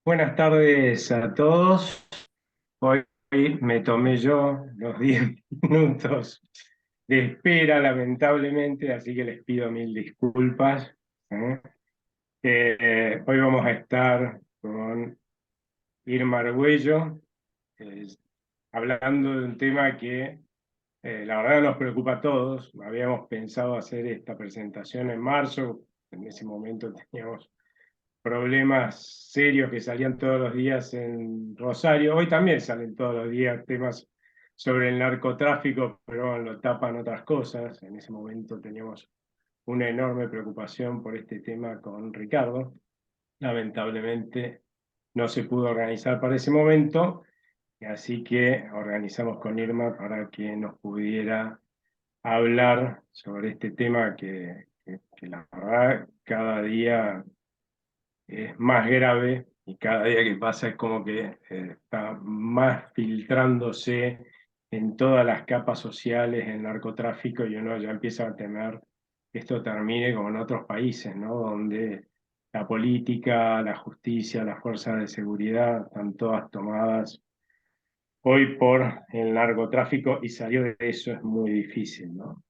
Buenas tardes a todos. Hoy me tomé yo los 10 minutos de espera, lamentablemente, así que les pido mil disculpas. ¿eh? Hoy vamos a estar con Irma Argüello, eh, hablando de un tema que la verdad nos preocupa a todos. Habíamos pensado hacer esta presentación en marzo, en ese momento teníamos problemas serios que salían todos los días en Rosario. Hoy también salen todos los días temas sobre el narcotráfico, pero bueno, lo tapan otras cosas. En ese momento teníamos una enorme preocupación por este tema con Ricardo. Lamentablemente no se pudo organizar para ese momento, así que organizamos con Irma para que nos pudiera hablar sobre este tema que la verdad cada día es más grave y cada día que pasa es como que está más filtrándose en todas las capas sociales el narcotráfico y uno ya empieza a temer que esto termine como en otros países, ¿no? Donde la política, la justicia, las fuerzas de seguridad están todas tomadas hoy por el narcotráfico y salir de eso es muy difícil, ¿no?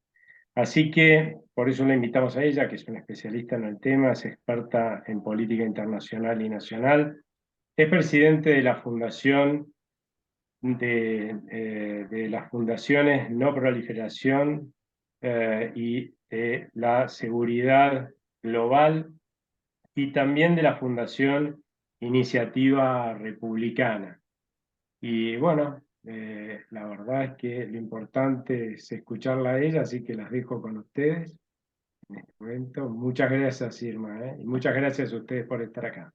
Así que por eso la invitamos a ella, que es una especialista en el tema, es experta en política internacional y nacional, es presidente de la Fundación de las Fundaciones No Proliferación y de la Seguridad Global y también de la Fundación Iniciativa Republicana. Y bueno, la verdad es que lo importante es escucharla a ella, así que las dejo con ustedes en este momento. Muchas gracias, Irma, y muchas gracias a ustedes por estar acá.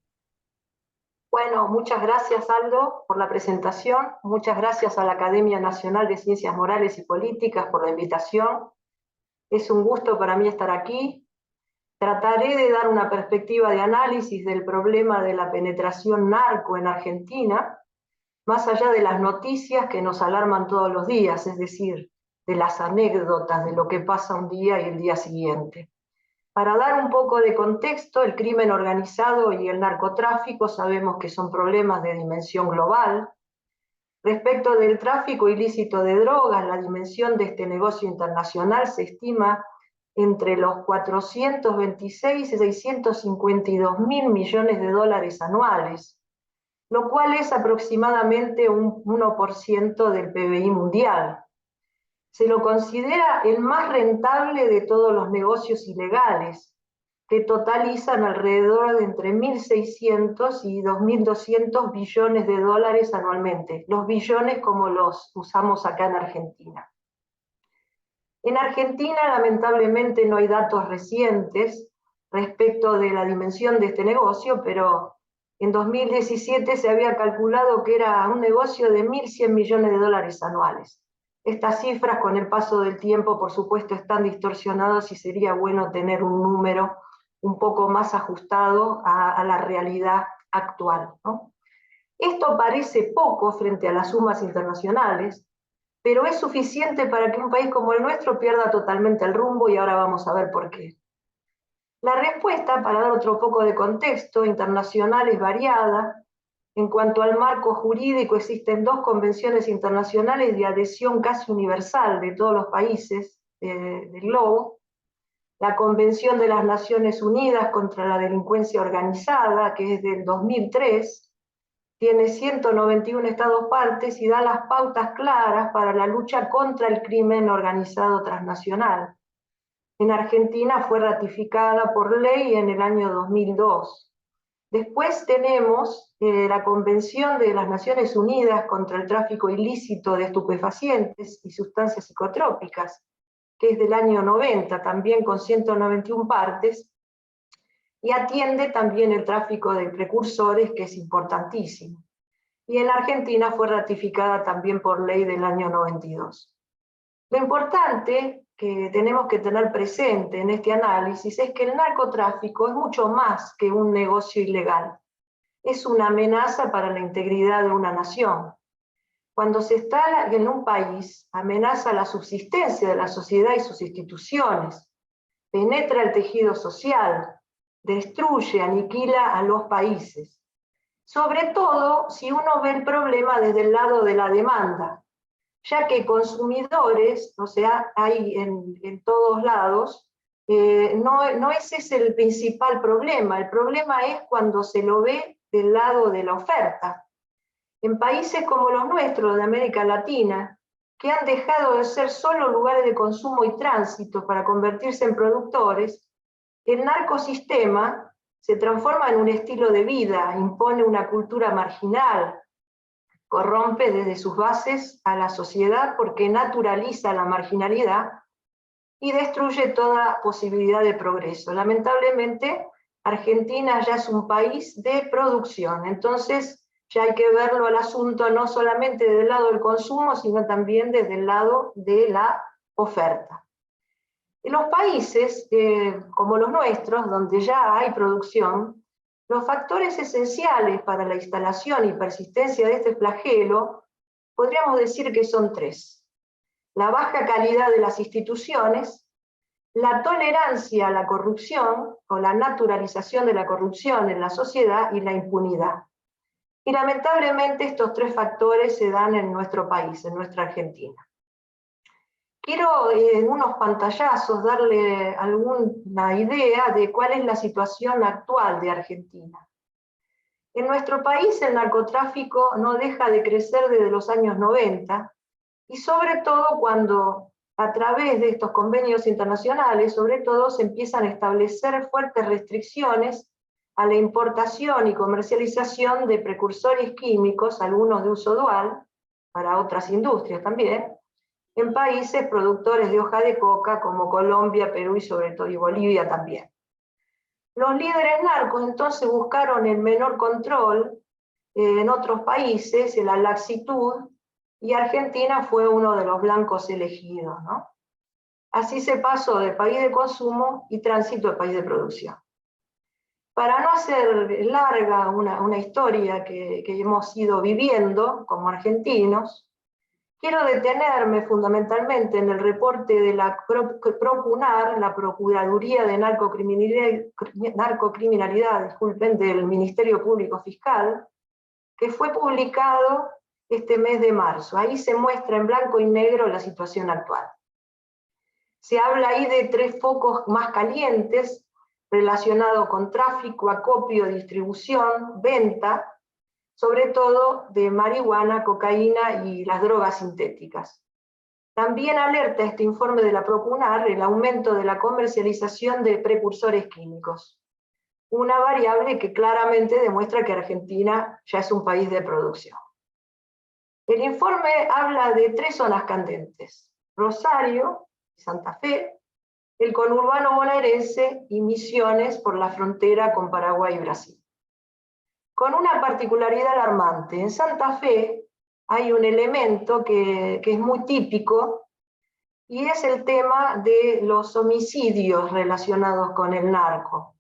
Bueno, muchas gracias Aldo por la presentación, muchas gracias a la Academia Nacional de Ciencias Morales y Políticas por la invitación. Es un gusto para mí estar aquí. Trataré de dar una perspectiva de análisis del problema de la penetración narco en Argentina, más allá de las noticias que nos alarman todos los días, es decir, de las anécdotas de lo que pasa un día y el día siguiente. Para dar un poco de contexto, el crimen organizado y el narcotráfico sabemos que son problemas de dimensión global. Respecto del tráfico ilícito de drogas, la dimensión de este negocio internacional se estima entre los 426 y 652 mil millones de dólares anuales, lo cual es aproximadamente un 1% del PBI mundial. Se lo considera el más rentable de todos los negocios ilegales, que totalizan alrededor de entre 1.600 y 2.200 billones de dólares anualmente, los billones como los usamos acá en Argentina. En Argentina, lamentablemente, no hay datos recientes respecto de la dimensión de este negocio, pero en 2017 se había calculado que era un negocio de 1.100 millones de dólares anuales. Estas cifras, con el paso del tiempo, por supuesto, están distorsionadas y sería bueno tener un número un poco más ajustado a la realidad actual, ¿no? Esto parece poco frente a las sumas internacionales, pero es suficiente para que un país como el nuestro pierda totalmente el rumbo y ahora vamos a ver por qué. La respuesta, para dar otro poco de contexto internacional, es variada. En cuanto al marco jurídico, existen dos convenciones internacionales de adhesión casi universal de todos los países del globo. La Convención de las Naciones Unidas contra la Delincuencia Organizada, que es del 2003, tiene 191 estados partes y da las pautas claras para la lucha contra el crimen organizado transnacional. En Argentina fue ratificada por ley en el año 2002. Después tenemos la Convención de las Naciones Unidas contra el tráfico ilícito de estupefacientes y sustancias psicotrópicas, que es del año 90, también con 191 partes, y atiende también el tráfico de precursores, que es importantísimo. Y en Argentina fue ratificada también por ley del año 92. Lo importante que tenemos que tener presente en este análisis es que el narcotráfico es mucho más que un negocio ilegal. Es una amenaza para la integridad de una nación. Cuando se está en un país, amenaza la subsistencia de la sociedad y sus instituciones, penetra el tejido social, destruye, aniquila a los países. sobre todo si uno ve el problema desde el lado de la demanda, ya que consumidores, o sea, hay en todos lados, no ese es el principal problema. El problema es cuando se lo ve del lado de la oferta. En países como los nuestros, de América Latina, que han dejado de ser solo lugares de consumo y tránsito para convertirse en productores, el narcosistema se transforma en un estilo de vida, impone una cultura marginal, corrompe desde sus bases a la sociedad porque naturaliza la marginalidad y destruye toda posibilidad de progreso. Lamentablemente, Argentina ya es un país de producción, entonces ya hay que verlo al asunto no solamente desde el lado del consumo, sino también desde el lado de la oferta. En los países como los nuestros, donde ya hay producción, los factores esenciales para la instalación y persistencia de este flagelo, podríamos decir que son tres: la baja calidad de las instituciones, la tolerancia a la corrupción o la naturalización de la corrupción en la sociedad y la impunidad. Y lamentablemente estos tres factores se dan en nuestro país, en nuestra Argentina. Quiero en unos pantallazos darle alguna idea de cuál es la situación actual de Argentina. En nuestro país el narcotráfico no deja de crecer desde los años 90, y sobre todo cuando a través de estos convenios internacionales, sobre todo se empiezan a establecer fuertes restricciones a la importación y comercialización de precursores químicos, algunos de uso dual, para otras industrias también, en países productores de hoja de coca como Colombia, Perú y sobre todo y Bolivia también. Los líderes narcos entonces buscaron el menor control en otros países, en la laxitud, y Argentina fue uno de los blancos elegidos, ¿no? Así se pasó de país de consumo y tránsito a país de producción. Para no hacer larga una historia que hemos ido viviendo como argentinos, quiero detenerme fundamentalmente en el reporte de la PROCUNAR, la Procuraduría de Narcocriminalidad, disculpen, del Ministerio Público Fiscal, que fue publicado este mes de marzo. Ahí se muestra en blanco y negro la situación actual. Se habla ahí de tres focos más calientes relacionados con tráfico, acopio, distribución, venta, sobre todo de marihuana, cocaína y las drogas sintéticas. También alerta este informe de la PROCUNAR el aumento de la comercialización de precursores químicos, una variable que claramente demuestra que Argentina ya es un país de producción. El informe habla de tres zonas candentes: Rosario, Santa Fe, el conurbano bonaerense y Misiones por la frontera con Paraguay y Brasil. Con una particularidad alarmante: en Santa Fe hay un elemento que es muy típico, y es el tema de los homicidios relacionados con el narco.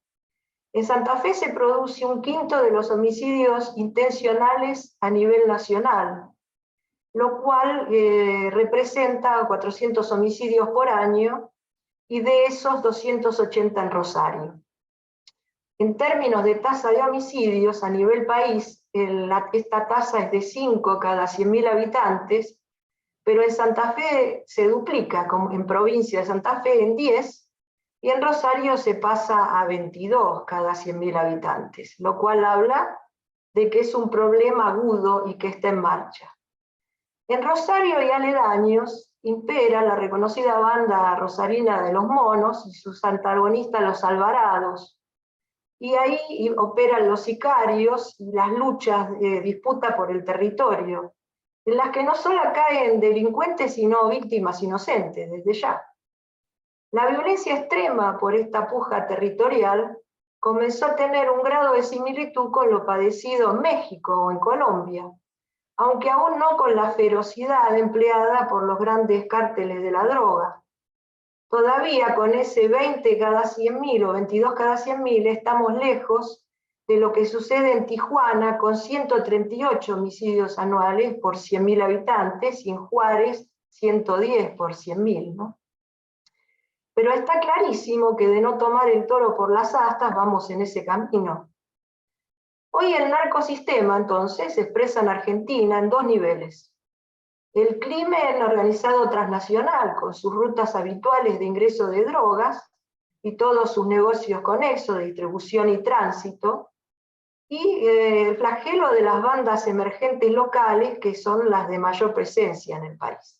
En Santa Fe se produce un quinto de los homicidios intencionales a nivel nacional, lo cual representa 400 homicidios por año, y de esos 280 en Rosario. En términos de tasa de homicidios a nivel país, esta tasa es de 5 cada 100.000 habitantes, pero en Santa Fe se duplica, como en provincia de Santa Fe, en 10, y en Rosario se pasa a 22 cada 100.000 habitantes, lo cual habla de que es un problema agudo y que está en marcha. En Rosario y aledaños impera la reconocida banda rosarina de los Monos y sus antagonistas los Alvarados, y ahí operan los sicarios y las luchas de disputa por el territorio, en las que no solo caen delincuentes sino víctimas inocentes, desde ya. La violencia extrema por esta puja territorial comenzó a tener un grado de similitud con lo padecido en México o en Colombia, aunque aún no con la ferocidad empleada por los grandes cárteles de la droga. Todavía con ese 20 cada 100.000 o 22 cada 100.000 estamos lejos de lo que sucede en Tijuana, con 138 homicidios anuales por 100.000 habitantes, y en Juárez 110 por 100.000, ¿no? Pero está clarísimo que de no tomar el toro por las astas vamos en ese camino. Hoy el narcosistema, entonces, se expresa en Argentina en dos niveles. El crimen organizado transnacional, con sus rutas habituales de ingreso de drogas y todos sus negocios conexos de distribución y tránsito, y el flagelo de las bandas emergentes locales, que son las de mayor presencia en el país.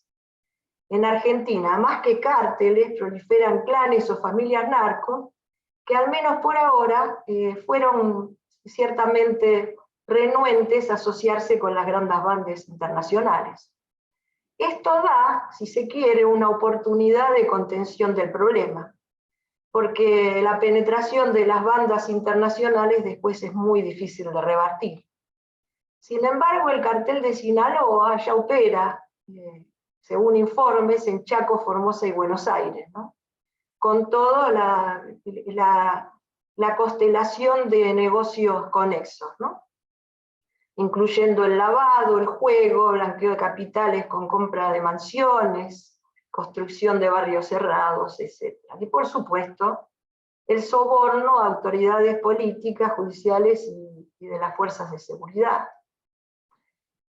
En Argentina, más que cárteles, proliferan clanes o familias narcos, que al menos por ahora fueron ciertamente renuentes a asociarse con las grandes bandas internacionales. Esto da, si se quiere, una oportunidad de contención del problema, porque la penetración de las bandas internacionales después es muy difícil de revertir. Sin embargo, el cartel de Sinaloa ya opera, según informes, en Chaco, Formosa y Buenos Aires, ¿no? Con toda la constelación de negocios conexos, ¿no? Incluyendo el lavado, el juego, blanqueo de capitales con compra de mansiones, construcción de barrios cerrados, etc. Y por supuesto, el soborno a autoridades políticas, judiciales y de las fuerzas de seguridad.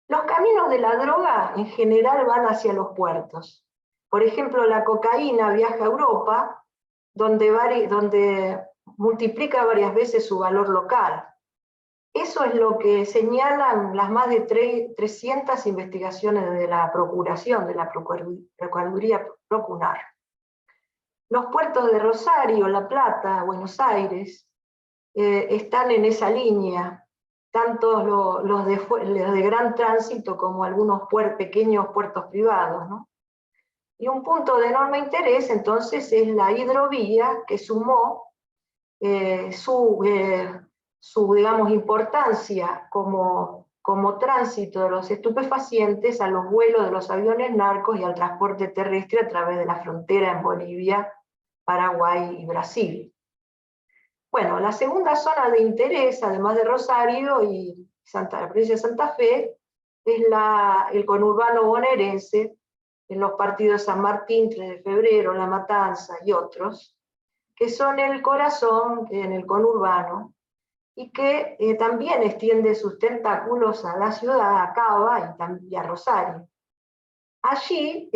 Los caminos de la droga en general van hacia los puertos. Por ejemplo, la cocaína viaja a Europa, donde multiplica varias veces su valor local. Eso es lo que señalan las más de 300 investigaciones de la Procuración, de la Procuraduría Procunar. Los puertos de Rosario, La Plata, Buenos Aires, están en esa línea, tanto los de gran tránsito como algunos pequeños puertos privados, ¿no? Y un punto de enorme interés, entonces, es la hidrovía, que sumó su digamos, importancia como tránsito de los estupefacientes a los vuelos de los aviones narcos y al transporte terrestre a través de la frontera en Bolivia, Paraguay y Brasil. Bueno, la segunda zona de interés, además de Rosario y la provincia de Santa Fe, es el conurbano bonaerense, en los partidos San Martín, 3 de Febrero, La Matanza y otros, que son el corazón en el conurbano, y que también extiende sus tentáculos a la ciudad, a Cava y a Rosario. Allí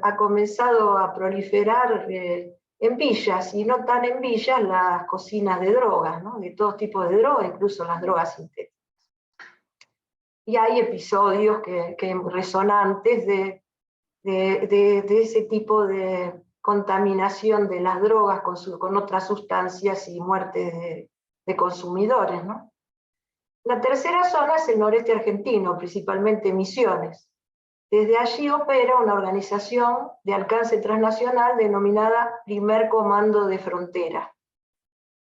ha comenzado a proliferar en villas, y no tan en villas, las cocinas de drogas, ¿no? De todo tipo de drogas, incluso las drogas sintéticas. Y hay episodios resonantes de ese tipo de contaminación de las drogas con otras sustancias y muertes de consumidores, ¿no? La tercera zona es el noreste argentino, principalmente Misiones. Desde allí opera una organización de alcance transnacional denominada Primer Comando de Frontera,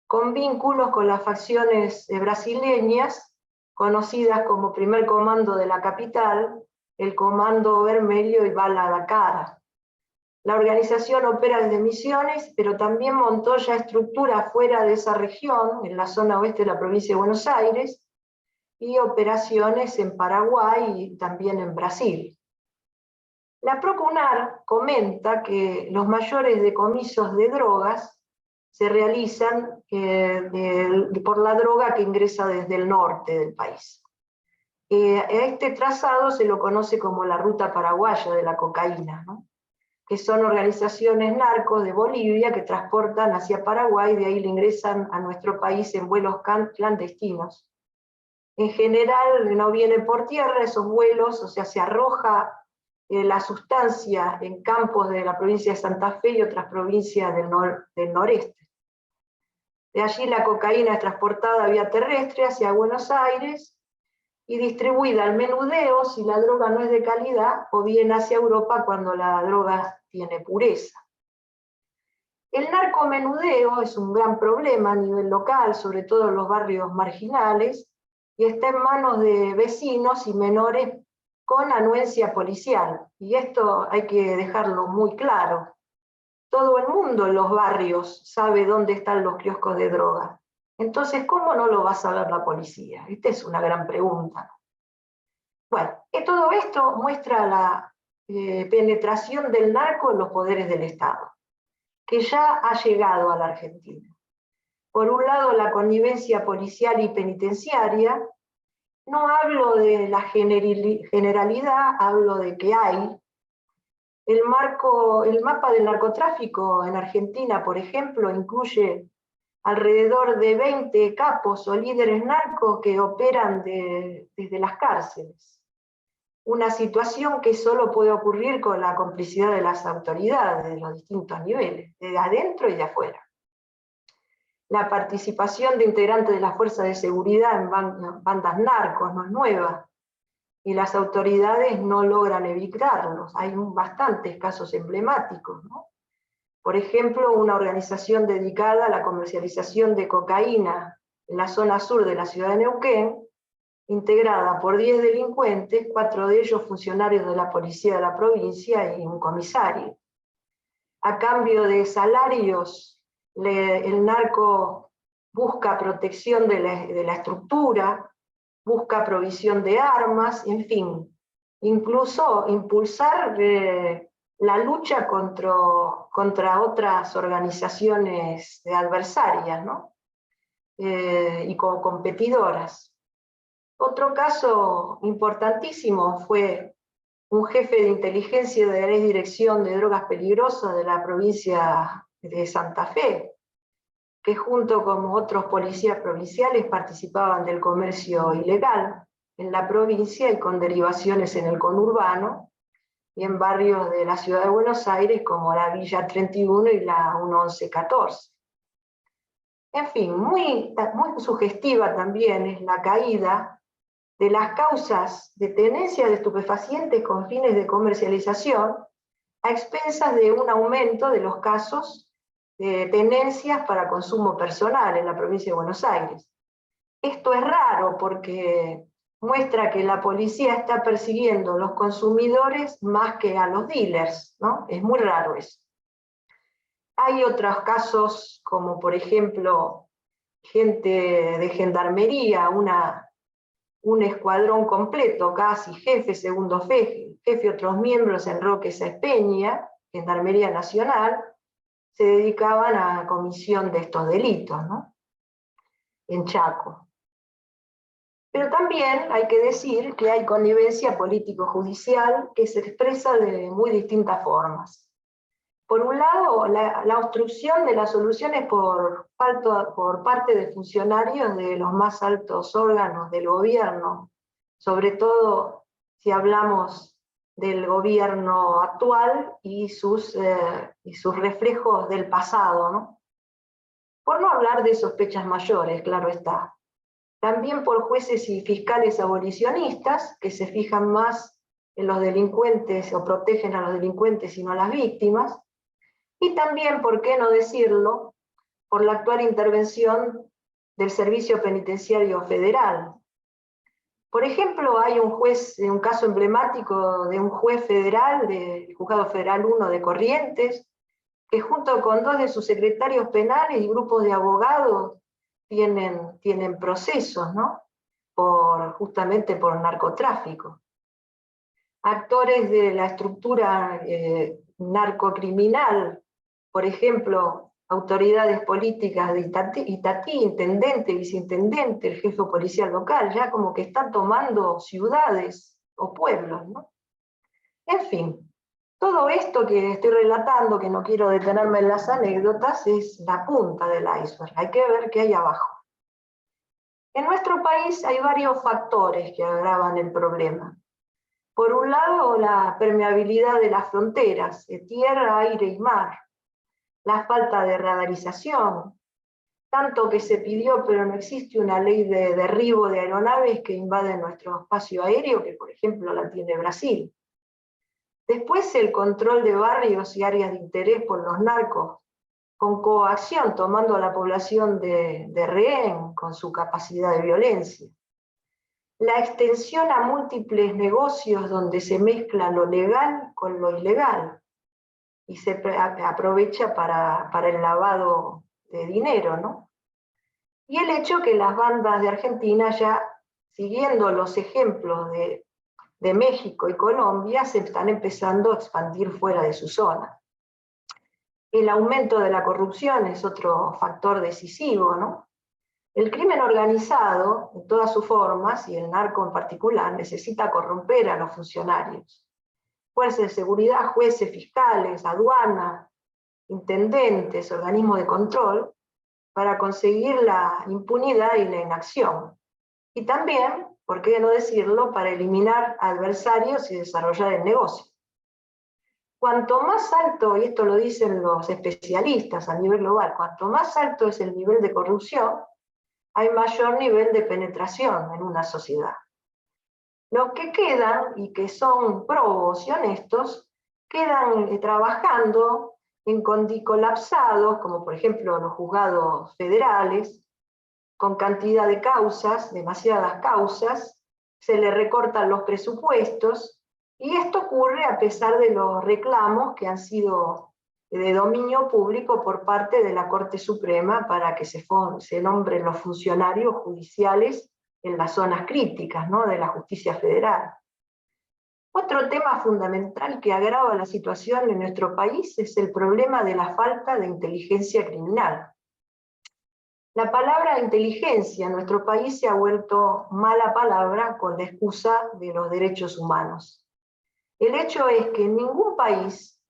con vínculos con las facciones brasileñas, conocidas como Primer Comando de la Capital, el Comando Vermelho y Bala da Cara. La organización opera desde Misiones, pero también montó ya estructuras fuera de esa región, en la zona oeste de la provincia de Buenos Aires, y operaciones en Paraguay y también en Brasil. La Procunar comenta que los mayores decomisos de drogas se realizan por la droga que ingresa desde el norte del país. A este trazado se lo conoce como la ruta paraguaya de la cocaína, ¿no? Que son organizaciones narcos de Bolivia que transportan hacia Paraguay, de ahí le ingresan a nuestro país en vuelos clandestinos. En general no vienen por tierra esos vuelos, o sea, se arroja la sustancia en campos de la provincia de Santa Fe y otras provincias del noreste. De allí la cocaína es transportada vía terrestre hacia Buenos Aires y distribuida al menudeo si la droga no es de calidad, o bien hacia Europa cuando la droga tiene pureza. El narcomenudeo es un gran problema a nivel local, sobre todo en los barrios marginales, y está en manos de vecinos y menores con anuencia policial. Y esto hay que dejarlo muy claro. Todo el mundo en los barrios sabe dónde están los kioscos de droga. Entonces, ¿cómo no lo va a saber la policía? Esta es una gran pregunta. Bueno, todo esto muestra la penetración del narco en los poderes del Estado, que ya ha llegado a la Argentina. Por un lado, la connivencia policial y penitenciaria. No hablo de la generalidad, hablo de que hay. El mapa del narcotráfico en Argentina, por ejemplo, incluye alrededor de 20 capos o líderes narcos que operan desde las cárceles. Una situación que solo puede ocurrir con la complicidad de las autoridades de los distintos niveles, de adentro y de afuera. La participación de integrantes de las fuerzas de seguridad en bandas narcos no es nueva, y las autoridades no logran evitarlos. Hay bastantes casos emblemáticos, ¿no? Por ejemplo, una organización dedicada a la comercialización de cocaína en la zona sur de la ciudad de Neuquén, integrada por 10 delincuentes, 4 de ellos funcionarios de la policía de la provincia y un comisario. A cambio de salarios, el narco busca protección de la estructura, busca provisión de armas, en fin, incluso impulsar la lucha contra otras organizaciones adversarias, ¿no? Y como competidoras. Otro caso importantísimo fue un jefe de inteligencia de la Dirección de Drogas Peligrosas de la provincia de Santa Fe, que junto con otros policías provinciales participaban del comercio ilegal en la provincia y con derivaciones en el conurbano y en barrios de la ciudad de Buenos Aires como la Villa 31 y la 1114. En fin, muy sugestiva también es la caída de las causas de tenencia de estupefacientes con fines de comercialización a expensas de un aumento de los casos de tenencias para consumo personal en la provincia de Buenos Aires. Esto es raro porque muestra que la policía está persiguiendo a los consumidores más que a los dealers, ¿no? Es muy raro eso. Hay otros casos, como por ejemplo, gente de gendarmería, un escuadrón completo, casi jefe, segundo jefe, otros miembros en Roque Sáenz Peña, Gendarmería Nacional, se dedicaban a la comisión de estos delitos, ¿no? En Chaco. Pero también hay que decir que hay connivencia político-judicial que se expresa de muy distintas formas. Por un lado, la obstrucción de las soluciones por parte de funcionarios de los más altos órganos del gobierno, sobre todo si hablamos del gobierno actual y sus reflejos del pasado, ¿no? Por no hablar de sospechas mayores, claro está. También por jueces y fiscales abolicionistas, que se fijan más en los delincuentes o protegen a los delincuentes y no a las víctimas, y también, por qué no decirlo, por la actual intervención del Servicio Penitenciario Federal. Por ejemplo, hay un caso emblemático de un juez federal, del Juzgado Federal 1 de Corrientes, que junto con 2 de sus secretarios penales y grupos de abogados tienen procesos, ¿no? Justamente por narcotráfico. Actores de la estructura narcocriminal, por ejemplo, autoridades políticas de Itatí, intendente, viceintendente, el jefe policial local, ya como que están tomando ciudades o pueblos, ¿no? En fin, todo esto que estoy relatando, que no quiero detenerme en las anécdotas, es la punta del iceberg, hay que ver qué hay abajo. En nuestro país hay varios factores que agravan el problema. Por un lado, la permeabilidad de las fronteras, de tierra, aire y mar. La falta de radarización, tanto que se pidió, pero no existe una ley de derribo de aeronaves que invaden nuestro espacio aéreo, que por ejemplo la tiene Brasil. Después el control de barrios y áreas de interés por los narcos, con coacción, tomando a la población de rehén con su capacidad de violencia. La extensión a múltiples negocios donde se mezcla lo legal con lo ilegal y se aprovecha para el lavado de dinero, ¿no? Y el hecho que las bandas de Argentina, ya siguiendo los ejemplos de México y Colombia, se están empezando a expandir fuera de su zona. El aumento de la corrupción es otro factor decisivo, ¿no? El crimen organizado, en todas sus formas, y el narco en particular, necesita corromper a los funcionarios. Fuerzas de seguridad, jueces, fiscales, aduana, intendentes, organismos de control, para conseguir la impunidad y la inacción. Y también, por qué no decirlo, para eliminar adversarios y desarrollar el negocio. Cuanto más alto, y esto lo dicen los especialistas a nivel global, cuanto más alto es el nivel de corrupción, hay mayor nivel de penetración en una sociedad. Los que quedan, y que son probos y honestos, quedan trabajando en colapsados, como por ejemplo los juzgados federales, con cantidad de causas, demasiadas causas, se le recortan los presupuestos, y esto ocurre a pesar de los reclamos que han sido de dominio público por parte de la Corte Suprema para que se nombren los funcionarios judiciales en las zonas críticas, ¿no?, de la justicia federal. Otro tema fundamental que agrava la situación en nuestro país es el problema de la falta de inteligencia criminal. La palabra inteligencia en nuestro país se ha vuelto mala palabra con la excusa de los derechos humanos. El hecho es que ningún país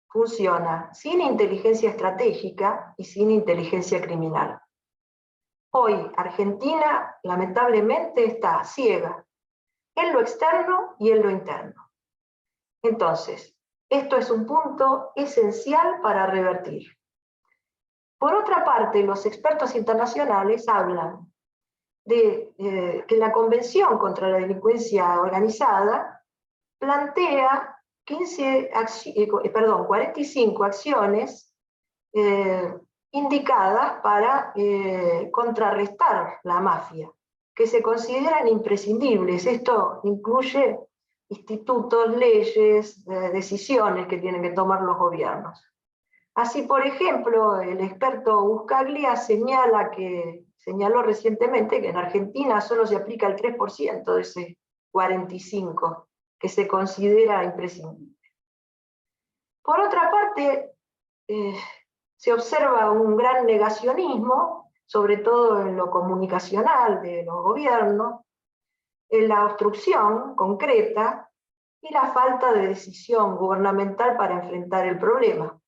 funciona sin inteligencia estratégica y sin inteligencia criminal. Hoy Argentina lamentablemente está ciega en lo externo y en lo interno. Entonces, esto es un punto esencial para revertir. Por otra parte, los expertos internacionales hablan de que la Convención contra la Delincuencia Organizada plantea 45 acciones indicadas para contrarrestar la mafia, que se consideran imprescindibles. Esto incluye institutos, leyes, decisiones que tienen que tomar los gobiernos. Así, por ejemplo, el experto Buscaglia señaló recientemente que en Argentina solo se aplica el 3% de ese 45% que se considera imprescindible. Por otra parte, se observa un gran negacionismo, sobre todo en lo comunicacional de los gobiernos, en la obstrucción concreta y la falta de decisión gubernamental para enfrentar el problema.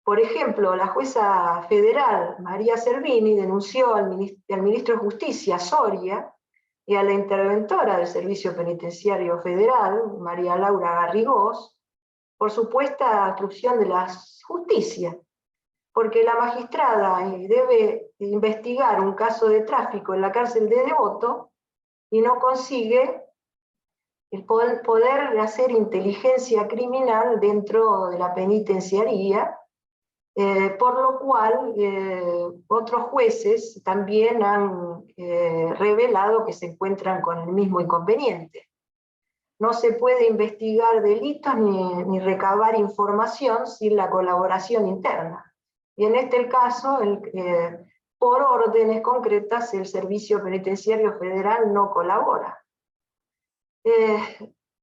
Por ejemplo, la jueza federal María Servini denunció al ministro de Justicia, Soria, y a la interventora del Servicio Penitenciario Federal, María Laura Garrigós, por supuesta obstrucción de la justicia, porque la magistrada debe investigar un caso de tráfico en la cárcel de Devoto y no consigue el poder hacer inteligencia criminal dentro de la penitenciaría, por lo cual otros jueces también han revelado que se encuentran con el mismo inconveniente. No se puede investigar delitos ni recabar información sin la colaboración interna. Y en este caso, por órdenes concretas, el Servicio Penitenciario Federal no colabora.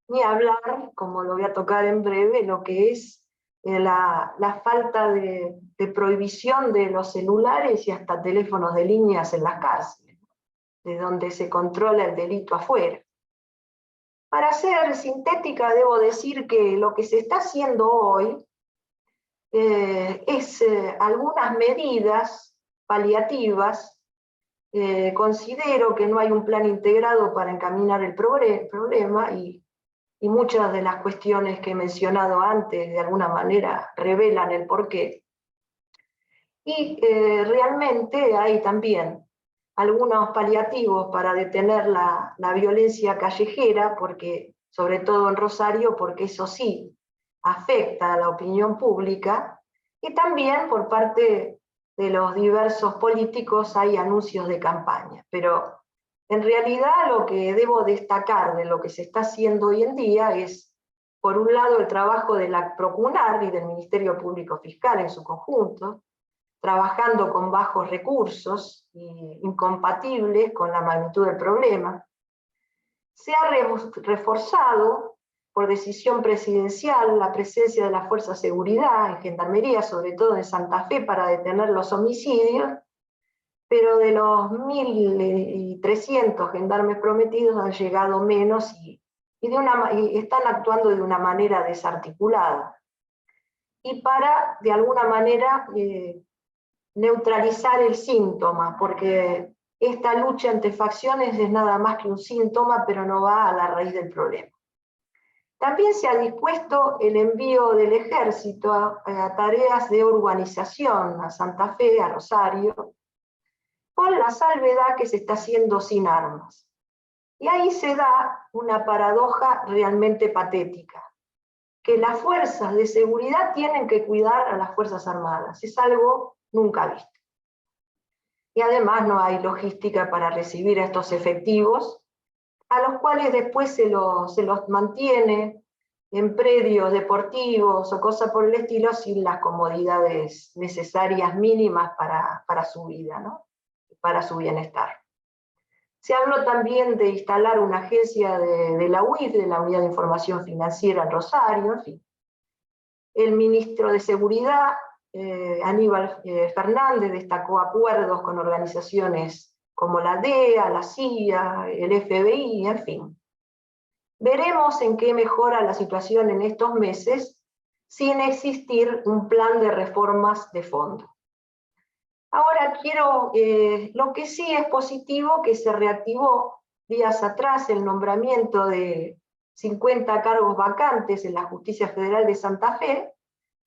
Ni hablar, como lo voy a tocar en breve, lo que es la falta de prohibición de los celulares y hasta teléfonos de líneas en las cárceles, de donde se controla el delito afuera. Para ser sintética, debo decir que lo que se está haciendo hoy es algunas medidas paliativas. Considero que no hay un plan integrado para encaminar el problema, y muchas de las cuestiones que he mencionado antes de alguna manera revelan el porqué. Y realmente hay también algunos paliativos para detener la violencia callejera, porque, sobre todo en Rosario, porque eso sí afecta a la opinión pública, y también por parte de los diversos políticos hay anuncios de campaña. Pero en realidad lo que debo destacar de lo que se está haciendo hoy en día es, por un lado, el trabajo de la Procunar y del Ministerio Público Fiscal en su conjunto, trabajando con bajos recursos e incompatibles con la magnitud del problema. Se ha reforzado por decisión presidencial, la presencia de la Fuerza de Seguridad en Gendarmería, sobre todo en Santa Fe, para detener los homicidios, pero de los 1.300 gendarmes prometidos han llegado menos y están actuando de una manera desarticulada. Y para, de alguna manera, neutralizar el síntoma, porque esta lucha entre facciones es nada más que un síntoma, pero no va a la raíz del problema. También se ha dispuesto el envío del ejército a tareas de urbanización, a Santa Fe, a Rosario, con la salvedad que se está haciendo sin armas. Y ahí se da una paradoja realmente patética, que las fuerzas de seguridad tienen que cuidar a las Fuerzas Armadas. Es algo nunca visto. Y además no hay logística para recibir a estos efectivos, a los cuales después se los mantiene en predios deportivos o cosas por el estilo, sin las comodidades necesarias mínimas para su vida, ¿no? Para su bienestar. Se habló también de instalar una agencia de la UIF, de la Unidad de Información Financiera en Rosario, en fin. El ministro de Seguridad, Aníbal Fernández, destacó acuerdos con organizaciones como la DEA, la CIA, el FBI, en fin. Veremos en qué mejora la situación en estos meses sin existir un plan de reformas de fondo. Ahora lo que sí es positivo, que se reactivó días atrás el nombramiento de 50 cargos vacantes en la Justicia Federal de Santa Fe,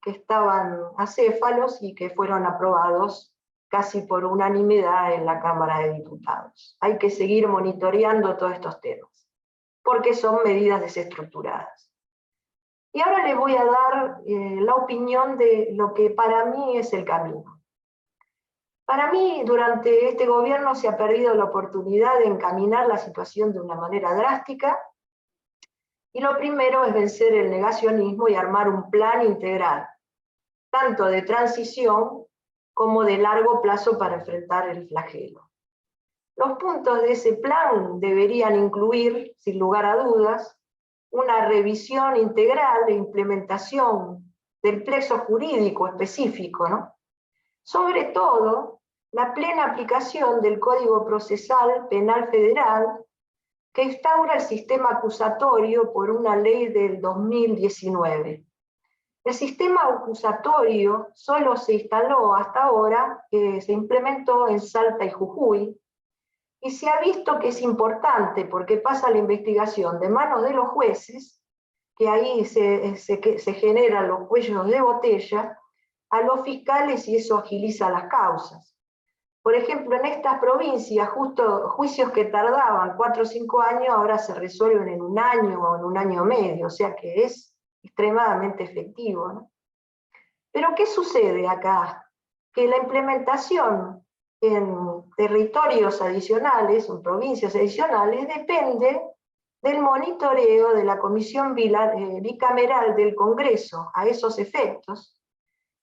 que estaban acéfalos y que fueron aprobados casi por unanimidad en la Cámara de Diputados. Hay que seguir monitoreando todos estos temas, porque son medidas desestructuradas. Y ahora les voy a dar la opinión de lo que para mí es el camino. Para mí, durante este gobierno se ha perdido la oportunidad de encaminar la situación de una manera drástica, y lo primero es vencer el negacionismo y armar un plan integral, tanto de transición como de largo plazo para enfrentar el flagelo. Los puntos de ese plan deberían incluir, sin lugar a dudas, una revisión integral e implementación del plexo jurídico específico, ¿no? Sobre todo, la plena aplicación del Código Procesal Penal Federal, que instaura el sistema acusatorio por una ley del 2019. El sistema acusatorio solo se instaló hasta ahora, se implementó en Salta y Jujuy, y se ha visto que es importante porque pasa la investigación de manos de los jueces, que ahí se generan los cuellos de botella, a los fiscales, y eso agiliza las causas. Por ejemplo, en estas provincias, justo juicios que tardaban 4 o 5 años, ahora se resuelven en 1 año o en 1 año y medio, o sea que es extremadamente efectivo, ¿no? Pero ¿qué sucede acá? Que la implementación en territorios adicionales, en provincias adicionales, depende del monitoreo de la Comisión Bicameral del Congreso a esos efectos,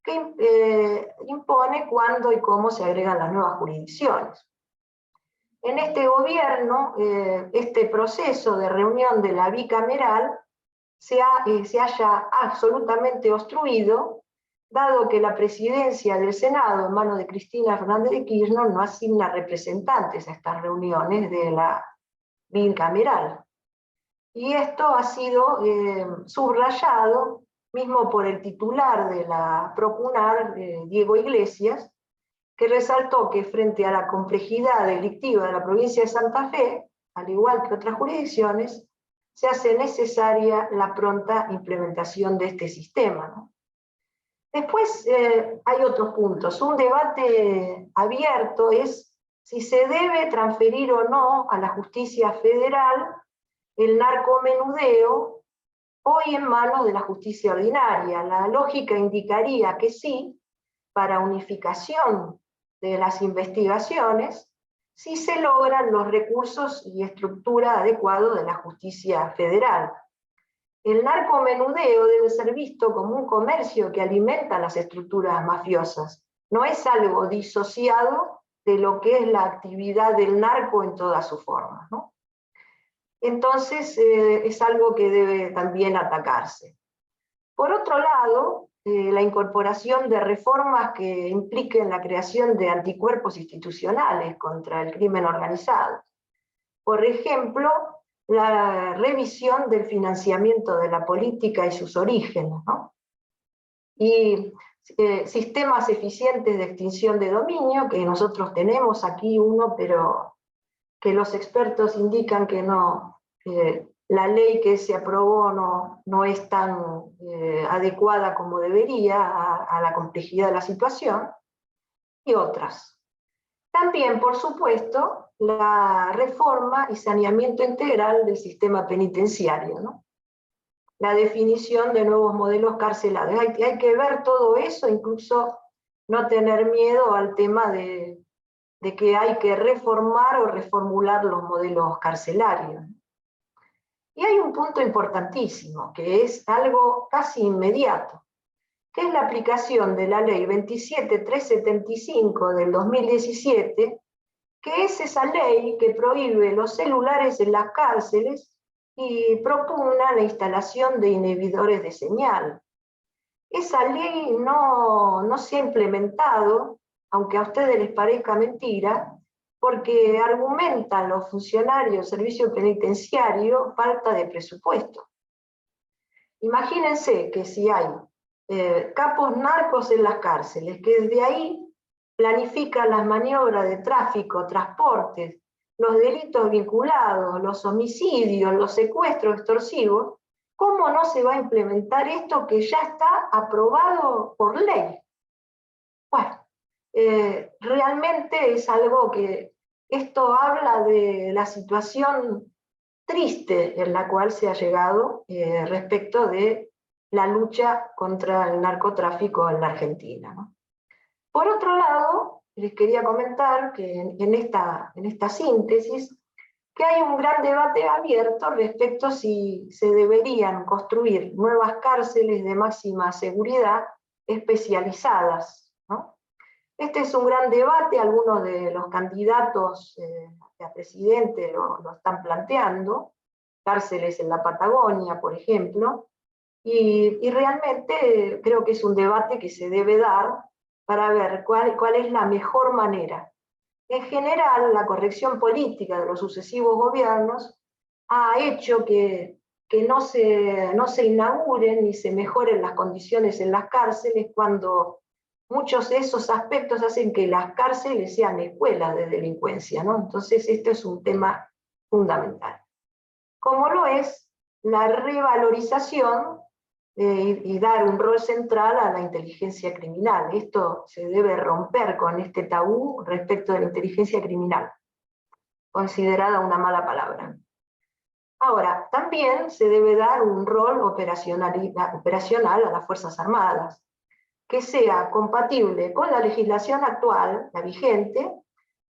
que impone cuándo y cómo se agregan las nuevas jurisdicciones. En este gobierno, este proceso de reunión de la bicameral se haya absolutamente obstruido, dado que la presidencia del Senado, en manos de Cristina Fernández de Kirchner, no asigna representantes a estas reuniones de la bicameral. Y esto ha sido subrayado mismo por el titular de la Procunar, Diego Iglesias, que resaltó que frente a la complejidad delictiva de la provincia de Santa Fe, al igual que otras jurisdicciones, se hace necesaria la pronta implementación de este sistema, ¿no? Después hay otros puntos. Un debate abierto es si se debe transferir o no a la justicia federal el narcomenudeo hoy en manos de la justicia ordinaria. La lógica indicaría que sí, para unificación de las investigaciones, si se logran los recursos y estructura adecuados de la justicia federal. El narcomenudeo debe ser visto como un comercio que alimenta las estructuras mafiosas. No es algo disociado de lo que es la actividad del narco en todas sus formas, ¿no? Entonces es algo que debe también atacarse. Por otro lado, la incorporación de reformas que impliquen la creación de anticuerpos institucionales contra el crimen organizado. Por ejemplo, la revisión del financiamiento de la política y sus orígenes, ¿no? Y sistemas eficientes de extinción de dominio, que nosotros tenemos aquí uno, pero que los expertos indican que no, la ley que se aprobó no es tan adecuada como debería a la complejidad de la situación, y otras. También, por supuesto, la reforma y saneamiento integral del sistema penitenciario, ¿no? La definición de nuevos modelos carcelarios. Hay que ver todo eso, incluso no tener miedo al tema de que hay que reformar o reformular los modelos carcelarios. Y hay un punto importantísimo, que es algo casi inmediato, que es la aplicación de la ley 27375 del 2017, que es esa ley que prohíbe los celulares en las cárceles y propugna la instalación de inhibidores de señal. Esa ley no se ha implementado, aunque a ustedes les parezca mentira, porque argumentan los funcionarios del servicio penitenciario falta de presupuesto. Imagínense que si hay capos narcos en las cárceles, que desde ahí planifican las maniobras de tráfico, transportes, los delitos vinculados, los homicidios, los secuestros extorsivos, ¿cómo no se va a implementar esto que ya está aprobado por ley? Bueno, realmente es algo que esto habla de la situación triste en la cual se ha llegado respecto de la lucha contra el narcotráfico en la Argentina, ¿no? Por otro lado, les quería comentar que en esta síntesis, que hay un gran debate abierto respecto a si se deberían construir nuevas cárceles de máxima seguridad especializadas, ¿no? Este es un gran debate, algunos de los candidatos a presidente lo están planteando, cárceles en la Patagonia, por ejemplo, y realmente creo que es un debate que se debe dar para ver cuál es la mejor manera. En general, la corrección política de los sucesivos gobiernos ha hecho que no se inauguren ni se mejoren las condiciones en las cárceles, cuando muchos de esos aspectos hacen que las cárceles sean escuelas de delincuencia, ¿no? Entonces, este es un tema fundamental. Como lo es la revalorización y dar un rol central a la inteligencia criminal. Esto se debe romper con este tabú respecto de la inteligencia criminal, considerada una mala palabra. Ahora, también se debe dar un rol operacional a las Fuerzas Armadas, que sea compatible con la legislación actual, la vigente,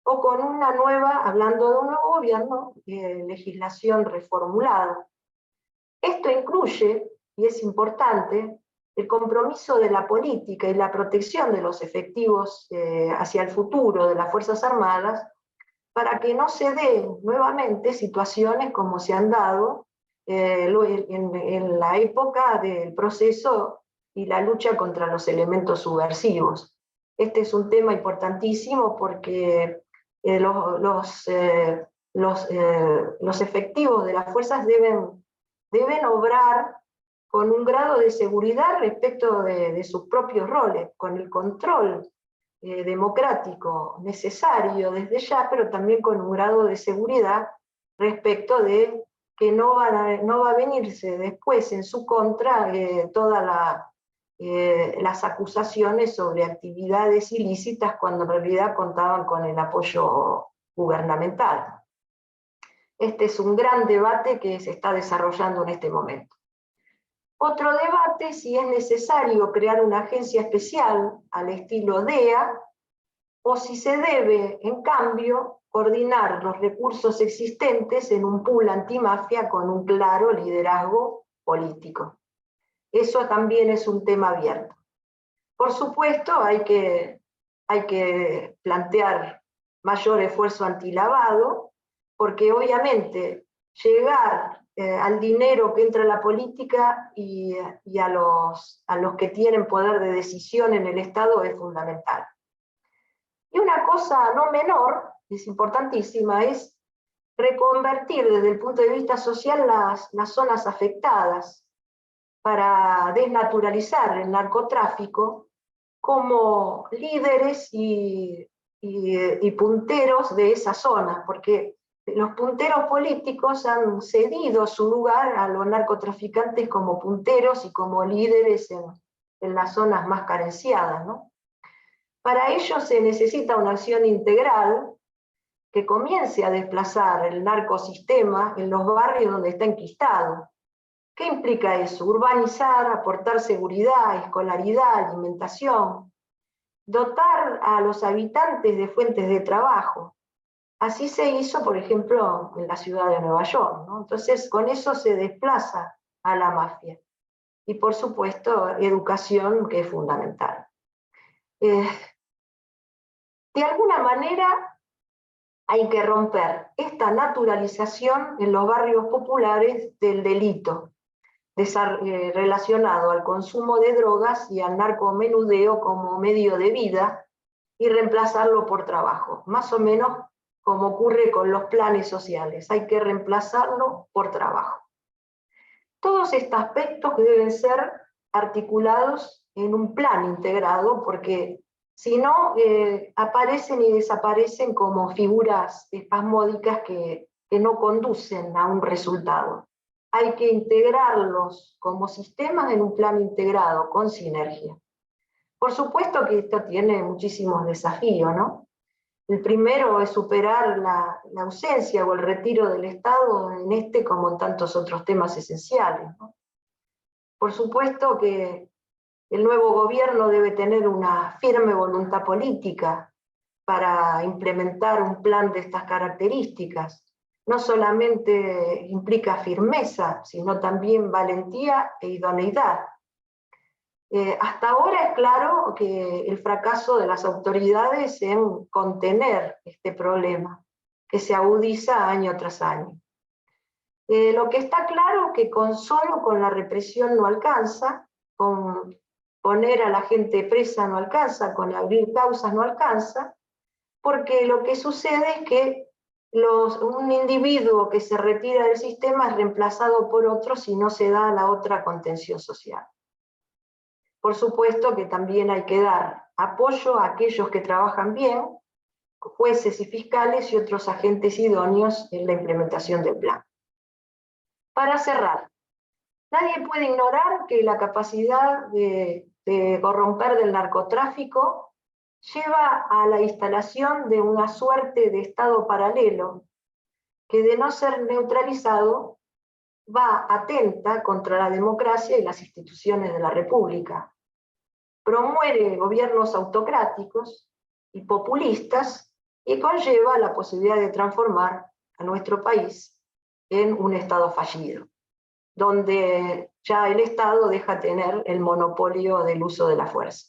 o con una nueva, hablando de un nuevo gobierno, legislación reformulada. Esto incluye, y es importante, el compromiso de la política y la protección de los efectivos hacia el futuro de las Fuerzas Armadas, para que no se den nuevamente situaciones como se han dado en la época del proceso y la lucha contra los elementos subversivos. Este es un tema importantísimo porque los efectivos de las fuerzas deben obrar con un grado de seguridad respecto de sus propios roles, con el control democrático necesario desde ya, pero también con un grado de seguridad respecto de que no va a venirse después en su contra todas las acusaciones sobre actividades ilícitas, cuando en realidad contaban con el apoyo gubernamental. Este es un gran debate que se está desarrollando en este momento. Otro debate es si es necesario crear una agencia especial al estilo DEA, o si se debe, en cambio, coordinar los recursos existentes en un pool antimafia con un claro liderazgo político. Eso también es un tema abierto. Por supuesto, hay que plantear mayor esfuerzo antilavado, porque obviamente llegar al dinero que entra a la política y a los que tienen poder de decisión en el Estado es fundamental. Y una cosa no menor, es importantísima, es reconvertir desde el punto de vista social las zonas afectadas para desnaturalizar el narcotráfico como líderes y punteros de esa zona, porque los punteros políticos han cedido su lugar a los narcotraficantes como punteros y como líderes en las zonas más carenciadas, ¿no? Para ello se necesita una acción integral que comience a desplazar el narcosistema en los barrios donde está enquistado. ¿Qué implica eso? Urbanizar, aportar seguridad, escolaridad, alimentación, dotar a los habitantes de fuentes de trabajo. Así se hizo, por ejemplo, en la ciudad de Nueva York, ¿no? Entonces, con eso se desplaza a la mafia. Y, por supuesto, educación, que es fundamental. De alguna manera, hay que romper esta naturalización en los barrios populares del delito, relacionado al consumo de drogas y al narcomenudeo como medio de vida, y reemplazarlo por trabajo, más o menos como ocurre con los planes sociales, hay que reemplazarlo por trabajo. Todos estos aspectos deben ser articulados en un plan integrado, porque si no, aparecen y desaparecen como figuras espasmódicas que no conducen a un resultado. Hay que integrarlos como sistemas en un plan integrado, con sinergia. Por supuesto que esto tiene muchísimos desafíos, ¿no? El primero es superar la ausencia o el retiro del Estado en este como en tantos otros temas esenciales, ¿no? Por supuesto que el nuevo gobierno debe tener una firme voluntad política para implementar un plan de estas características. No solamente implica firmeza, sino también valentía e idoneidad. Hasta ahora es claro que el fracaso de las autoridades en contener este problema, que se agudiza año tras año. Lo que está claro es que solo con la represión no alcanza, con poner a la gente presa no alcanza, con abrir causas no alcanza, porque lo que sucede es que un individuo que se retira del sistema es reemplazado por otro si no se da la otra contención social. Por supuesto que también hay que dar apoyo a aquellos que trabajan bien, jueces y fiscales y otros agentes idóneos en la implementación del plan. Para cerrar, nadie puede ignorar que la capacidad de corromper del narcotráfico lleva a la instalación de una suerte de Estado paralelo que, de no ser neutralizado, atenta contra la democracia y las instituciones de la República. Promueve gobiernos autocráticos y populistas y conlleva la posibilidad de transformar a nuestro país en un Estado fallido, donde ya el Estado deja tener el monopolio del uso de la fuerza.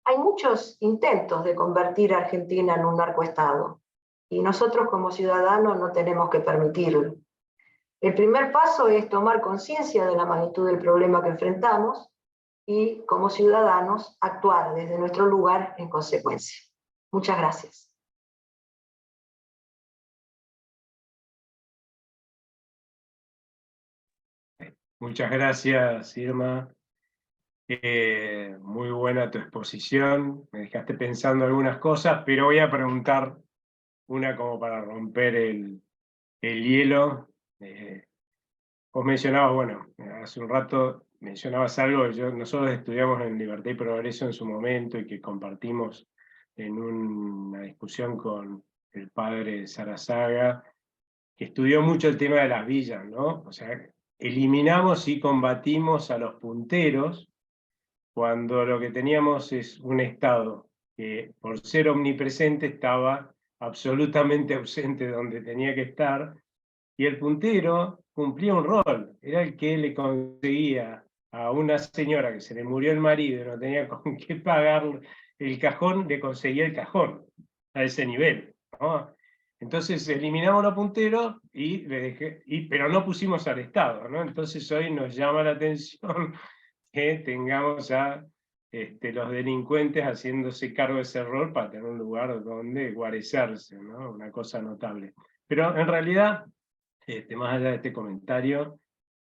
Hay muchos intentos de convertir a Argentina en un narcoestado, y nosotros como ciudadanos no tenemos que permitirlo. El primer paso es tomar conciencia de la magnitud del problema que enfrentamos y, como ciudadanos, actuar desde nuestro lugar en consecuencia. Muchas gracias. Muchas gracias, Irma. Muy buena tu exposición. Me dejaste pensando algunas cosas, pero voy a preguntar una como para romper el hielo. Vos mencionabas, bueno, hace un rato mencionabas algo que nosotros estudiamos en Libertad y Progreso en su momento y que compartimos en una discusión con el padre Sarazaga, que estudió mucho el tema de las villas, ¿no? O sea, eliminamos y combatimos a los punteros cuando lo que teníamos es un Estado que, por ser omnipresente, estaba absolutamente ausente donde tenía que estar, y el puntero cumplía un rol, era el que le conseguía a una señora que se le murió el marido y no tenía con qué pagar el cajón, le conseguía el cajón a ese nivel, ¿no? Entonces eliminamos los punteros, pero no pusimos al Estado, ¿no? Entonces hoy nos llama la atención que tengamos a los delincuentes haciéndose cargo de ese error para tener un lugar donde guarecerse, ¿no? Una cosa notable. Pero en realidad, más allá de este comentario,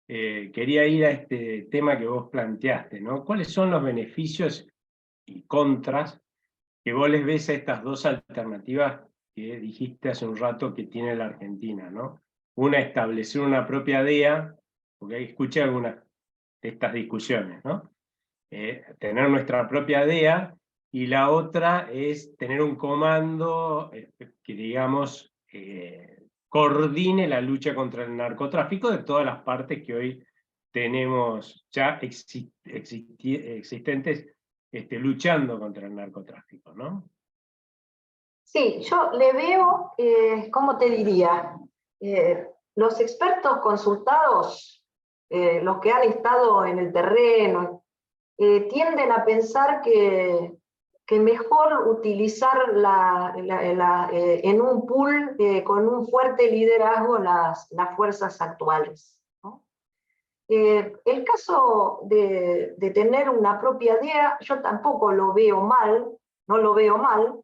quería ir a este tema que vos planteaste, ¿no? ¿Cuáles son los beneficios y contras que vos les ves a estas dos alternativas que dijiste hace un rato que tiene la Argentina, ¿no? Una, establecer una propia DEA, porque ahí escuché algunas de estas discusiones, ¿no? Tener nuestra propia DEA, y la otra es tener un comando que, digamos, coordine la lucha contra el narcotráfico de todas las partes que hoy tenemos ya existentes luchando contra el narcotráfico, ¿no? Sí, yo le veo, ¿cómo te diría? Los expertos consultados, los que han estado en el terreno, tienden a pensar que mejor utilizar en un pool con un fuerte liderazgo las fuerzas actuales, ¿no? El caso de tener una propia DEA, yo tampoco lo veo mal, no lo veo mal,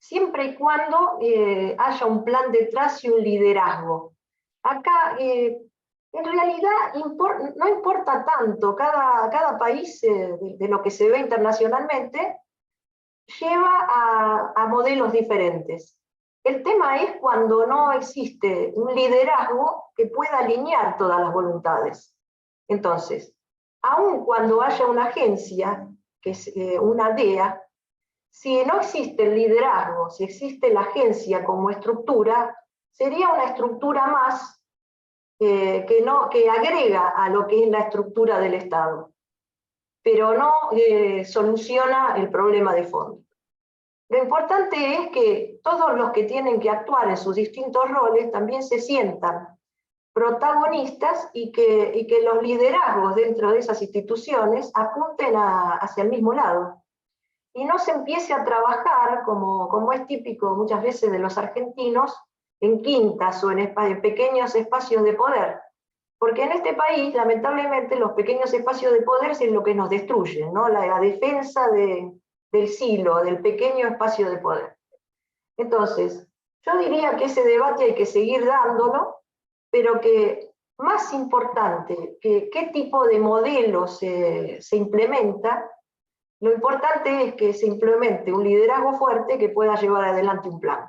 siempre y cuando haya un plan detrás y un liderazgo. Acá, en realidad, no importa tanto, cada país de lo que se ve internacionalmente lleva a modelos diferentes. El tema es cuando no existe un liderazgo que pueda alinear todas las voluntades. Entonces, aun cuando haya una agencia, que es una DEA, si no existe el liderazgo, si existe la agencia como estructura, sería una estructura más que agrega a lo que es la estructura del Estado, pero no soluciona el problema de fondo. Lo importante es que todos los que tienen que actuar en sus distintos roles también se sientan protagonistas y que los liderazgos dentro de esas instituciones apunten hacia el mismo lado. Y no se empiece a trabajar, como es típico muchas veces de los argentinos, en quintas o en pequeños espacios de poder. Porque en este país, lamentablemente, los pequeños espacios de poder es lo que nos destruye, ¿no? La defensa del silo, del pequeño espacio de poder. Entonces, yo diría que ese debate hay que seguir dándolo, pero que más importante que qué tipo de modelo se implementa, lo importante es que se implemente un liderazgo fuerte que pueda llevar adelante un plan.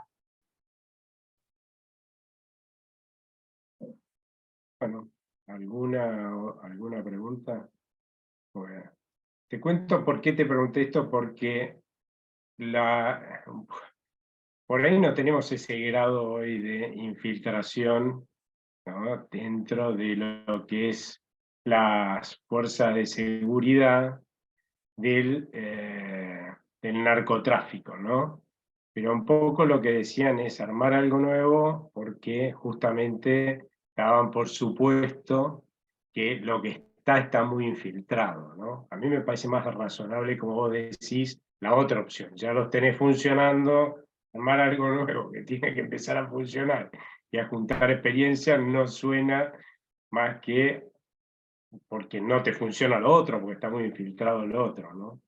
Bueno, ¿alguna pregunta? Bueno, te cuento por qué te pregunté esto, porque por ahí no tenemos ese grado hoy de infiltración, ¿no? Dentro de lo que es las fuerzas de seguridad del narcotráfico, ¿no? Pero un poco lo que decían es armar algo nuevo porque justamente daban por supuesto que lo que está muy infiltrado, ¿no? A mí me parece más razonable, como vos decís, la otra opción. Ya los tenés funcionando, armar algo nuevo que tiene que empezar a funcionar y a juntar experiencia no suena más que porque no te funciona lo otro, porque está muy infiltrado lo otro, ¿no?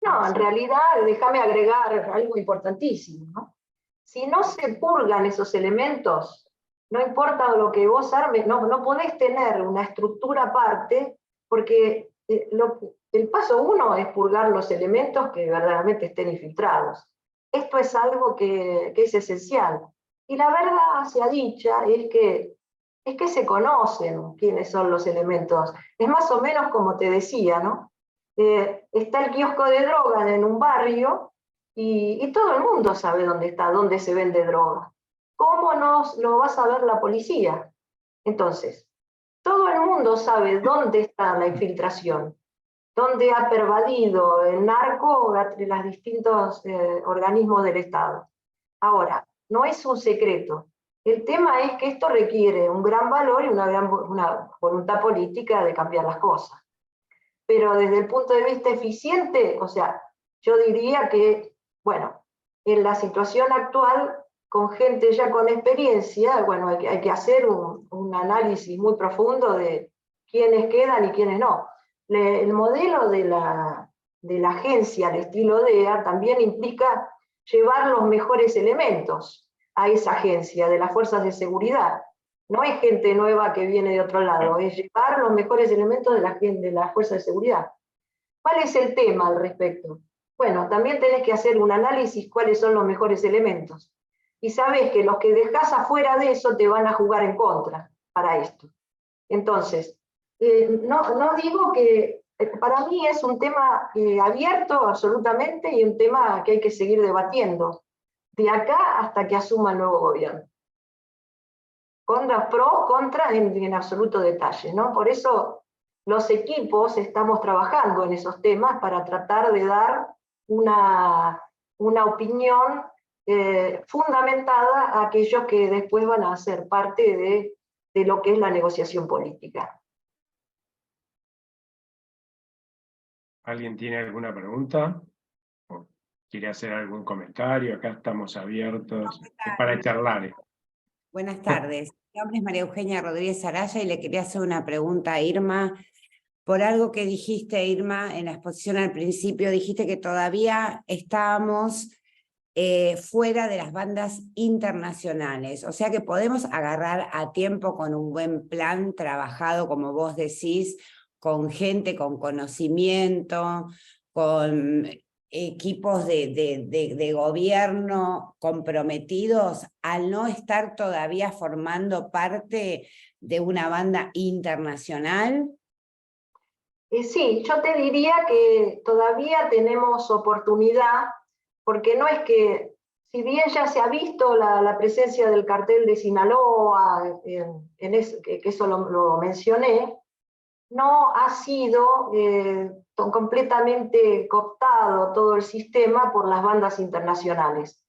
No, en realidad, déjame agregar algo importantísimo, ¿no? Si no se purgan esos elementos, no importa lo que vos armes, no podés tener una estructura aparte, porque el paso uno es purgar los elementos que verdaderamente estén infiltrados. Esto es algo que es esencial. Y la verdad sea dicha es que se conocen quiénes son los elementos. Es más o menos como te decía, ¿no? Está el kiosco de drogas en un barrio y todo el mundo sabe dónde está, dónde se vende droga. ¿Cómo no lo va a saber la policía? Entonces, todo el mundo sabe dónde está la infiltración, dónde ha pervadido el narco entre los distintos organismos del Estado. Ahora, no es un secreto. El tema es que esto requiere un gran valor y una voluntad política de cambiar las cosas. Pero desde el punto de vista eficiente, o sea, yo diría que, bueno, en la situación actual con gente ya con experiencia, bueno, hay que hacer un análisis muy profundo de quiénes quedan y quiénes no. El modelo de la agencia al estilo DEA también implica llevar los mejores elementos a esa agencia de las fuerzas de seguridad. No es gente nueva que viene de otro lado, es llevar los mejores elementos de las fuerzas de seguridad. ¿Cuál es el tema al respecto? Bueno, también tenés que hacer un análisis cuáles son los mejores elementos. Y sabés que los que dejás afuera de eso te van a jugar en contra para esto. Entonces, no digo que, para mí es un tema abierto absolutamente y un tema que hay que seguir debatiendo de acá hasta que asuma el nuevo gobierno. Con los pros, contras en absoluto detalle, ¿no? Por eso los equipos estamos trabajando en esos temas para tratar de dar una opinión fundamentada a aquellos que después van a ser parte de lo que es la negociación política. ¿Alguien tiene alguna pregunta? ¿O quiere hacer algún comentario? Acá estamos abiertos para charlar. Buenas tardes. Mi nombre es María Eugenia Rodríguez Araya y le quería hacer una pregunta a Irma. Por algo que dijiste, Irma, en la exposición al principio, dijiste que todavía estábamos fuera de las bandas internacionales. O sea que podemos agarrar a tiempo con un buen plan trabajado, como vos decís, con gente con conocimiento, con equipos de gobierno comprometidos, al no estar todavía formando parte de una banda internacional. Sí, yo te diría que todavía tenemos oportunidad, porque no es que, si bien ya se ha visto la presencia del cartel de Sinaloa, que eso lo mencioné, no ha sido completamente cooptado todo el sistema por las bandas internacionales.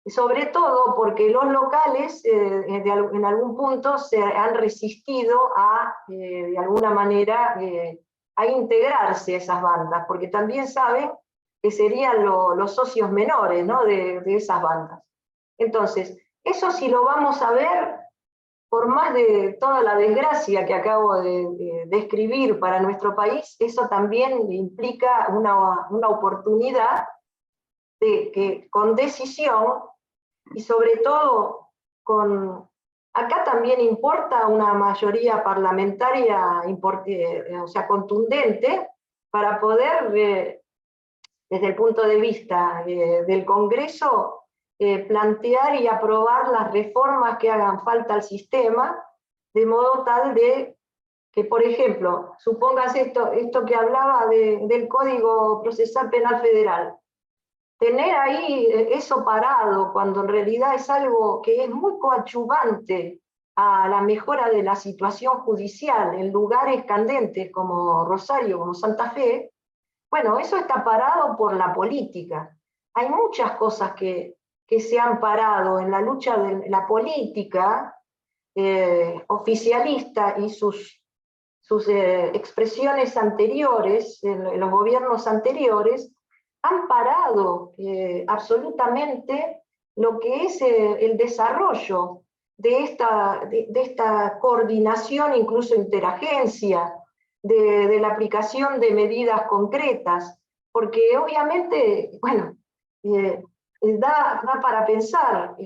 Sobre todo porque los locales en algún punto se han resistido a, de alguna manera, a integrarse a esas bandas, porque también saben que serían los socios menores, ¿no?, de esas bandas. Entonces, eso sí lo vamos a ver, por más de toda la desgracia que acabo de describir para nuestro país, eso también implica una oportunidad de que con decisión y sobre todo acá también importa una mayoría parlamentaria o sea, contundente para poder, desde el punto de vista del Congreso, plantear y aprobar las reformas que hagan falta al sistema, de modo tal de que, por ejemplo, supongas esto que hablaba del Código Procesal Penal Federal, tener ahí eso parado cuando en realidad es algo que es muy coadyuvante a la mejora de la situación judicial en lugares candentes como Rosario, como Santa Fe, bueno, eso está parado por la política. Hay muchas cosas que se han parado en la lucha de la política oficialista y sus expresiones anteriores, en los gobiernos anteriores, han parado absolutamente lo que es el desarrollo de esta coordinación, incluso interagencia, de la aplicación de medidas concretas, porque obviamente, bueno, da para pensar,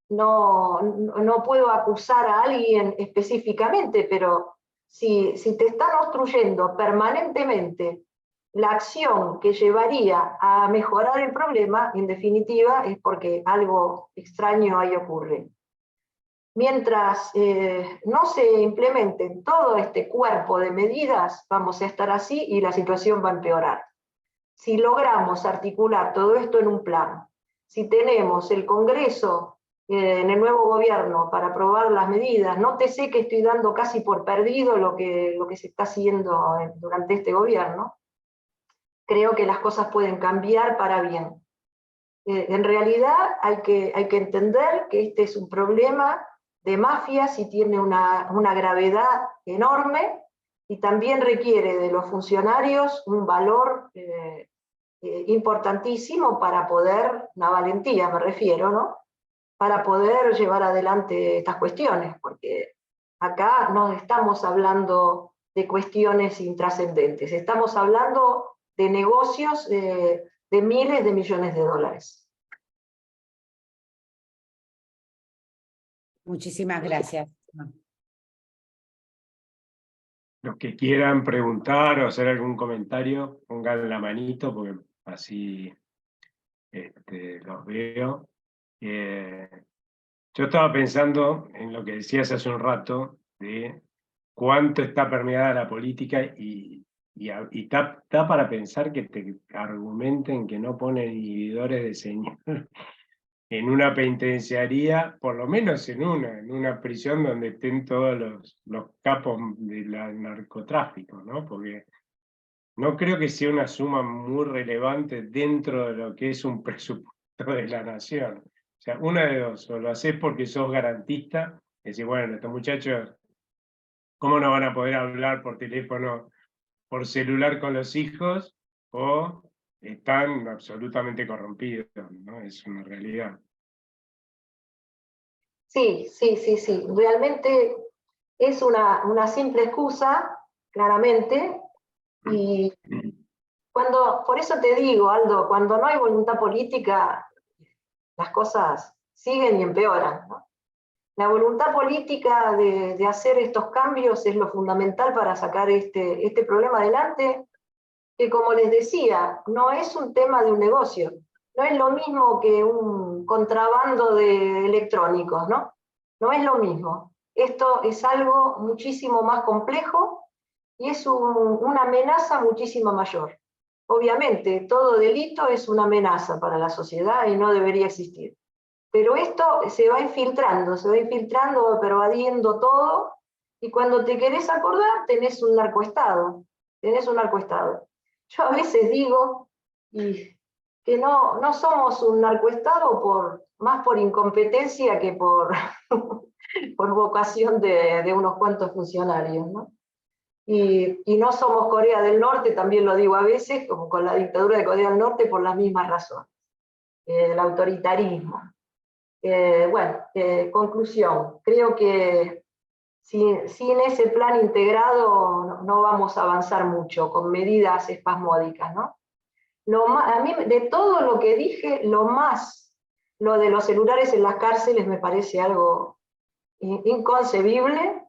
no puedo acusar a alguien específicamente, pero si te están obstruyendo permanentemente la acción que llevaría a mejorar el problema, en definitiva, es porque algo extraño ahí ocurre. Mientras no se implementen todo este cuerpo de medidas, vamos a estar así y la situación va a empeorar. Si logramos articular todo esto en un plan, si tenemos el Congreso en el nuevo gobierno para aprobar las medidas, nótese que estoy dando casi por perdido lo que se está haciendo durante este gobierno, creo que las cosas pueden cambiar para bien. En realidad hay que entender que este es un problema de mafias y tiene una gravedad enorme y también requiere de los funcionarios un valor importantísimo para poder, una valentía me refiero, ¿no?, para poder llevar adelante estas cuestiones, porque acá no estamos hablando de cuestiones intrascendentes, estamos hablando de negocios de miles de millones de dólares. Muchísimas gracias. Los que quieran preguntar o hacer algún comentario, pongan la manito, porque así los veo. Yo estaba pensando en lo que decías hace un rato, de cuánto está permeada la política y está para pensar que te argumenten que no ponen inhibidores de señal en una penitenciaría, por lo menos en una prisión donde estén todos los capos del narcotráfico, ¿no? Porque no creo que sea una suma muy relevante dentro de lo que es un presupuesto de la nación. O sea, una de dos, o lo haces porque sos garantista, y decís, bueno, estos muchachos, ¿cómo no van a poder hablar por teléfono, por celular con los hijos? O están absolutamente corrompidos, ¿no? Es una realidad. Sí. Realmente es una simple excusa, claramente, y por eso te digo, Aldo, cuando no hay voluntad política, las cosas siguen y empeoran, ¿no? La voluntad política de hacer estos cambios es lo fundamental para sacar este problema adelante, que como les decía, no es un tema de un negocio, no es lo mismo que un contrabando de electrónicos, ¿no? No es lo mismo. Esto es algo muchísimo más complejo y es una amenaza muchísimo mayor. Obviamente, todo delito es una amenaza para la sociedad y no debería existir. Pero esto se va infiltrando, pervadiendo todo, y cuando te querés acordar, tenés un narcoestado. Yo a veces digo que no somos un narcoestado más por incompetencia que por, por vocación de unos cuantos funcionarios, ¿no? Y no somos Corea del Norte, también lo digo a veces, como con la dictadura de Corea del Norte, por las mismas razones. El autoritarismo. Conclusión, creo que sin ese plan integrado no vamos a avanzar mucho, con medidas espasmódicas, ¿no? A mí, de todo lo que dije, lo de los celulares en las cárceles me parece algo inconcebible,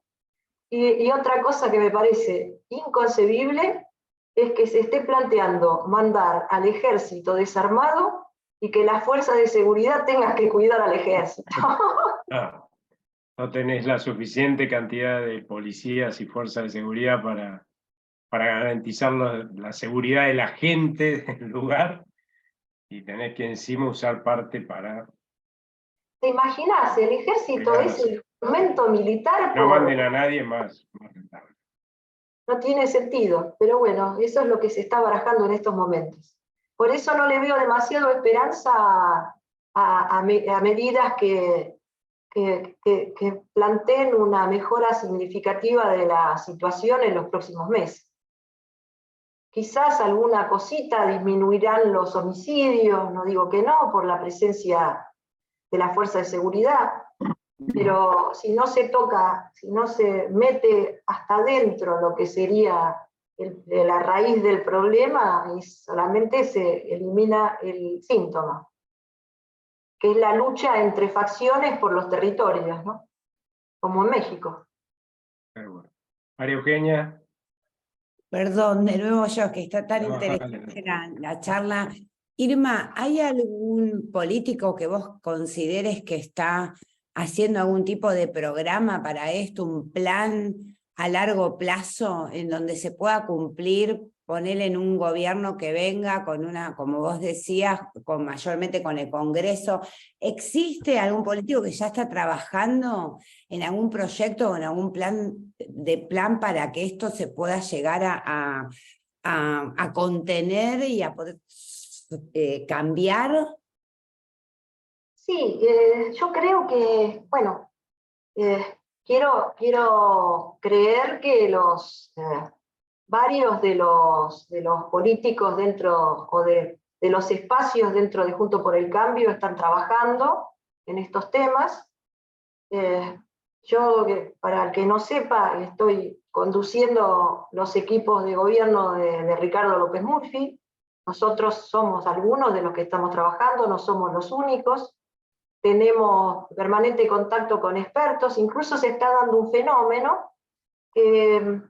y otra cosa que me parece inconcebible es que se esté planteando mandar al ejército desarmado y que las fuerzas de seguridad tengan que cuidar al ejército. No tenés la suficiente cantidad de policías y fuerzas de seguridad para garantizar la seguridad de la gente del lugar, y tenés que encima usar parte para... ¿Te imaginas? El ejército es el instrumento militar. No manden a nadie más. No tiene sentido, pero bueno, eso es lo que se está barajando en estos momentos. Por eso no le veo demasiado esperanza a medidas que planteen una mejora significativa de la situación en los próximos meses. Quizás alguna cosita, disminuirán los homicidios, no digo que no, por la presencia de la fuerza de seguridad, pero si no se toca, si no se mete hasta adentro lo que sería la raíz del problema, y solamente se elimina el síntoma, que es la lucha entre facciones por los territorios, ¿no? Como en México. María Eugenia. Perdón, de nuevo yo, que está tan interesante la charla. Irma, ¿hay algún político que vos consideres que está haciendo algún tipo de programa para esto, un plan a largo plazo en donde se pueda cumplir, ponerle en un gobierno que venga con una, como vos decías, mayormente con el Congreso? ¿Existe algún político que ya está trabajando en algún proyecto o en algún plan para que esto se pueda llegar a contener y a poder cambiar? Sí, yo creo que, bueno, quiero creer que varios de los políticos dentro, o de los espacios dentro de Juntos por el Cambio están trabajando. en estos temas. Yo, para el que no sepa, estoy conduciendo los equipos de gobierno de Ricardo López Murphy. Nosotros somos algunos de los que estamos trabajando, no somos los únicos. Tenemos permanente contacto con expertos, incluso se está dando un fenómeno que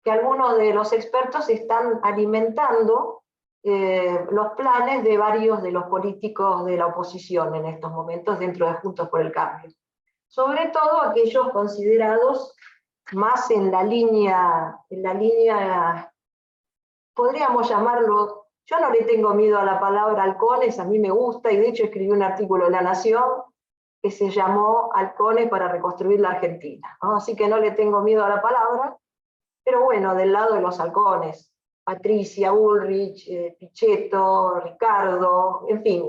algunos de los expertos están alimentando los planes de varios de los políticos de la oposición en estos momentos dentro de Juntos por el Cambio. Sobre todo aquellos considerados más en la línea, podríamos llamarlo, yo no le tengo miedo a la palabra halcones, a mí me gusta, y de hecho escribí un artículo en La Nación que se llamó Halcones para reconstruir la Argentina, ¿no? Así que no le tengo miedo a la palabra, pero bueno, del lado de los halcones, Patricia Bullrich, Pichetto, Ricardo, en fin,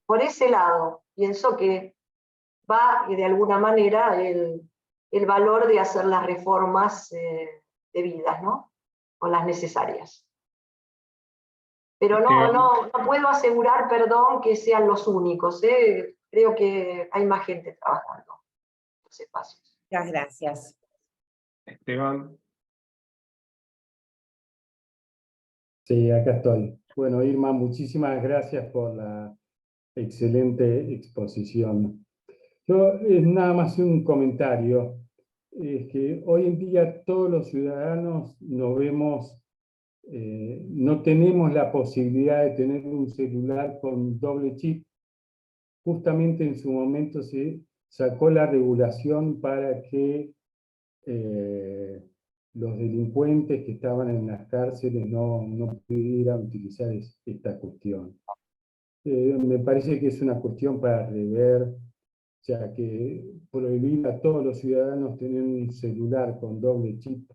por ese lado pienso que va de alguna manera el valor de hacer las reformas debidas, ¿no? O las necesarias. Pero no puedo asegurar, perdón, que sean los únicos. Creo que hay más gente trabajando en los espacios. Muchas gracias. Esteban. Sí, acá estoy. Bueno, Irma, muchísimas gracias por la excelente exposición. Yo, nada más un comentario. Es que hoy en día todos los ciudadanos nos vemos, no tenemos la posibilidad de tener un celular con doble chip. Justamente en su momento se sacó la regulación para que los delincuentes que estaban en las cárceles no pudieran utilizar esta cuestión. Me parece que es una cuestión para rever, o sea, que prohibir a todos los ciudadanos tener un celular con doble chip,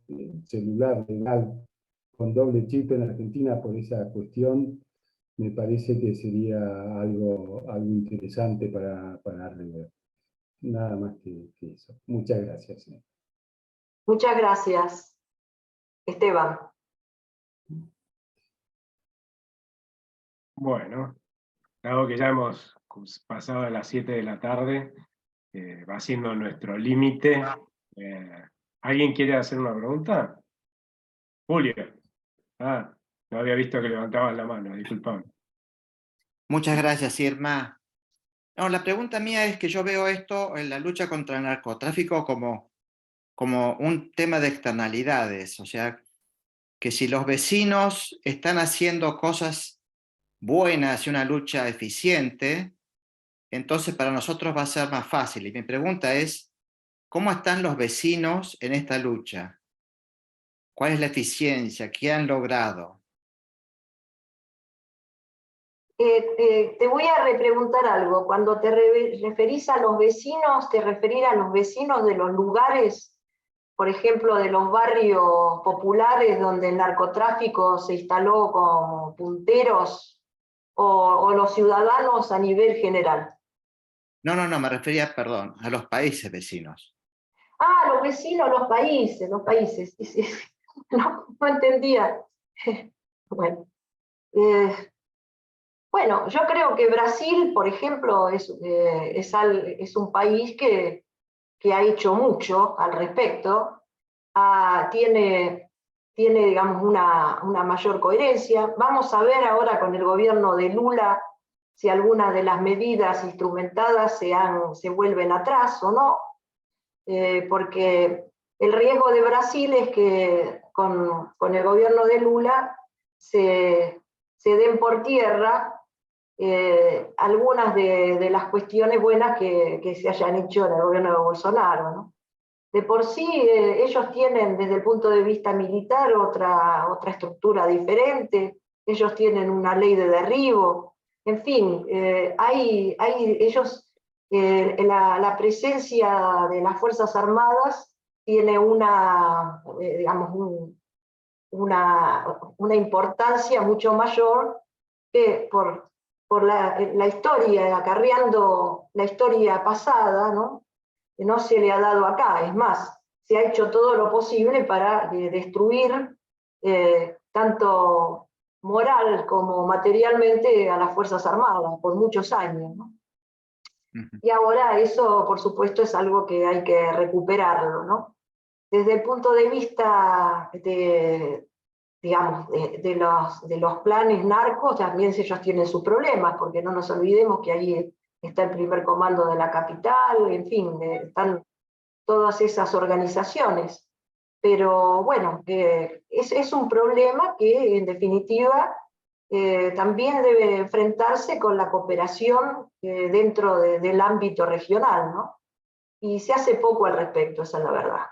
celular legal con doble chip en Argentina por esa cuestión, me parece que sería algo interesante para rever. Nada más que eso. Muchas gracias. Muchas gracias, Esteban. Bueno, dado que ya hemos pasado a las 7 de la tarde, va siendo nuestro límite. ¿Alguien quiere hacer una pregunta? Julio. No había visto que levantabas la mano, disculpame. Muchas gracias, Irma. No, la pregunta mía es que yo veo esto en la lucha contra el narcotráfico como un tema de externalidades, o sea, que si los vecinos están haciendo cosas buenas y una lucha eficiente, entonces para nosotros va a ser más fácil. Y mi pregunta es, ¿cómo están los vecinos en esta lucha? ¿Cuál es la eficiencia? ¿Qué han logrado? Te voy a repreguntar algo. Cuando te referís a los vecinos, ¿te referís a los vecinos de los lugares, por ejemplo, de los barrios populares donde el narcotráfico se instaló como punteros, o los ciudadanos a nivel general? No, me refería, perdón, a los países vecinos. Los vecinos, los países. No entendía. Bueno. Bueno, yo creo que Brasil, por ejemplo, es un país que ha hecho mucho al respecto. Tiene, digamos, una mayor coherencia. Vamos a ver ahora con el gobierno de Lula si algunas de las medidas instrumentadas se vuelven atrás o no, porque el riesgo de Brasil es que con el gobierno de Lula se den por tierra algunas de las cuestiones buenas que se hayan hecho en el gobierno de Bolsonaro, ¿no? De por sí ellos tienen desde el punto de vista militar otra estructura diferente, ellos tienen una ley de derribo, en fin, la presencia de las Fuerzas Armadas tiene digamos, una importancia mucho mayor que por la historia, acarreando la historia pasada, ¿no? Que no se le ha dado acá. Es más, se ha hecho todo lo posible para destruir tanto moral como materialmente a las Fuerzas Armadas por muchos años, ¿no? Y ahora eso, por supuesto, es algo que hay que recuperarlo, ¿no? Desde el punto de vista digamos, de los planes narcos, también ellos tienen sus problemas, porque no nos olvidemos que ahí está el primer comando de la capital, en fin, están todas esas organizaciones. Pero bueno, es un problema que en definitiva también debe enfrentarse con la cooperación dentro del ámbito regional, ¿no? Y se hace poco al respecto, esa es la verdad.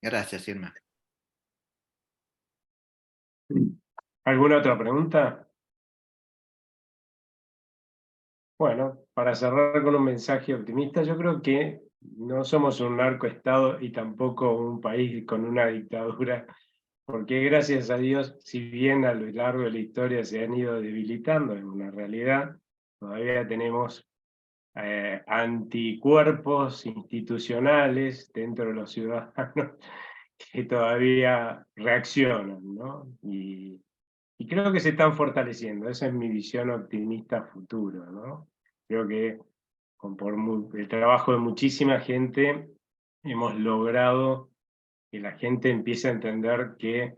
Gracias, Irma. ¿Alguna otra pregunta? Bueno, para cerrar con un mensaje optimista, yo creo que no somos un narcoestado y tampoco un país con una dictadura, porque gracias a Dios, si bien a lo largo de la historia se han ido debilitando en una realidad, todavía tenemos anticuerpos institucionales dentro de los ciudadanos que todavía reaccionan, ¿no? Y creo que se están fortaleciendo, esa es mi visión optimista a futuro, ¿no? Creo que por el trabajo de muchísima gente hemos logrado que la gente empiece a entender que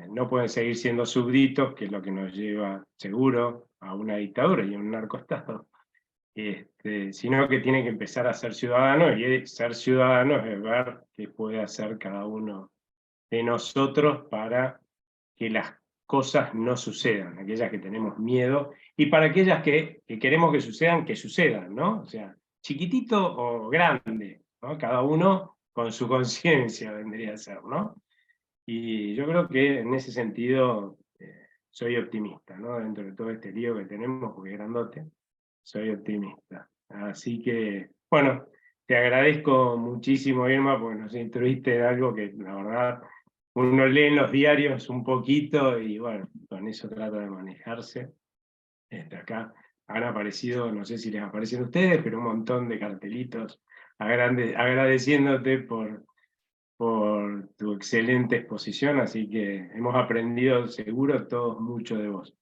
no pueden seguir siendo súbditos, que es lo que nos lleva seguro a una dictadura y a un narcoestado, sino que tienen que empezar a ser ciudadanos, y ser ciudadanos es ver qué puede hacer cada uno de nosotros para que las cosas no sucedan, aquellas que tenemos miedo, y para aquellas que queremos que sucedan, ¿no? O sea, chiquitito o grande, ¿no? Cada uno con su conciencia vendría a ser, ¿no? Y yo creo que en ese sentido soy optimista, ¿no? Dentro de todo este lío que tenemos, porque es grandote, soy optimista. Así que, bueno, te agradezco muchísimo, Irma, porque nos instruiste en algo que, la verdad, uno lee en los diarios un poquito y, bueno, con eso trata de manejarse. Acá han aparecido, no sé si les aparecen a ustedes, pero un montón de cartelitos agradeciéndote por tu excelente exposición, así que hemos aprendido seguro todos mucho de vos.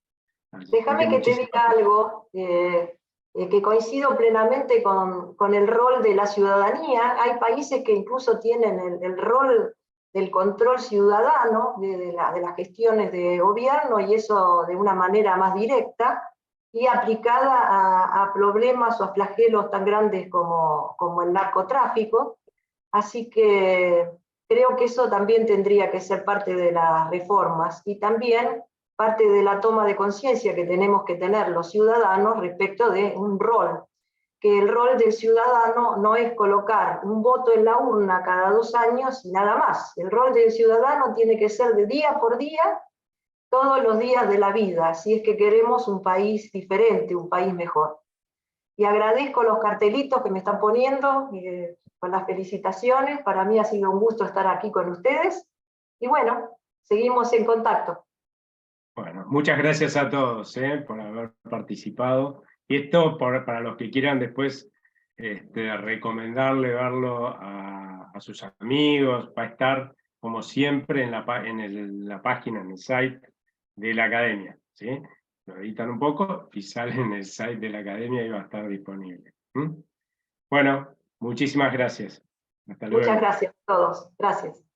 Déjame que te diga algo que coincido plenamente con el rol de la ciudadanía. Hay países que incluso tienen el rol del control ciudadano de las gestiones de gobierno, y eso de una manera más directa y aplicada a problemas o a flagelos tan grandes como el narcotráfico. Así que creo que eso también tendría que ser parte de las reformas, y también parte de la toma de conciencia que tenemos que tener los ciudadanos respecto de un rol, que el rol del ciudadano no es colocar un voto en la urna cada 2 años y nada más. El rol del ciudadano tiene que ser de día por día, todos los días de la vida, si es que queremos un país diferente, un país mejor. Y agradezco los cartelitos que me están poniendo, con las felicitaciones. Para mí ha sido un gusto estar aquí con ustedes. Y bueno, seguimos en contacto. Bueno, muchas gracias a todos por haber participado. Y esto para los que quieran después recomendarle verlo a sus amigos, va a estar como siempre en la página, en el site de la academia, ¿sí? Lo editan un poco y sale en el site de la academia y va a estar disponible. Bueno, muchísimas gracias. Hasta luego. Muchas gracias a todos. Gracias.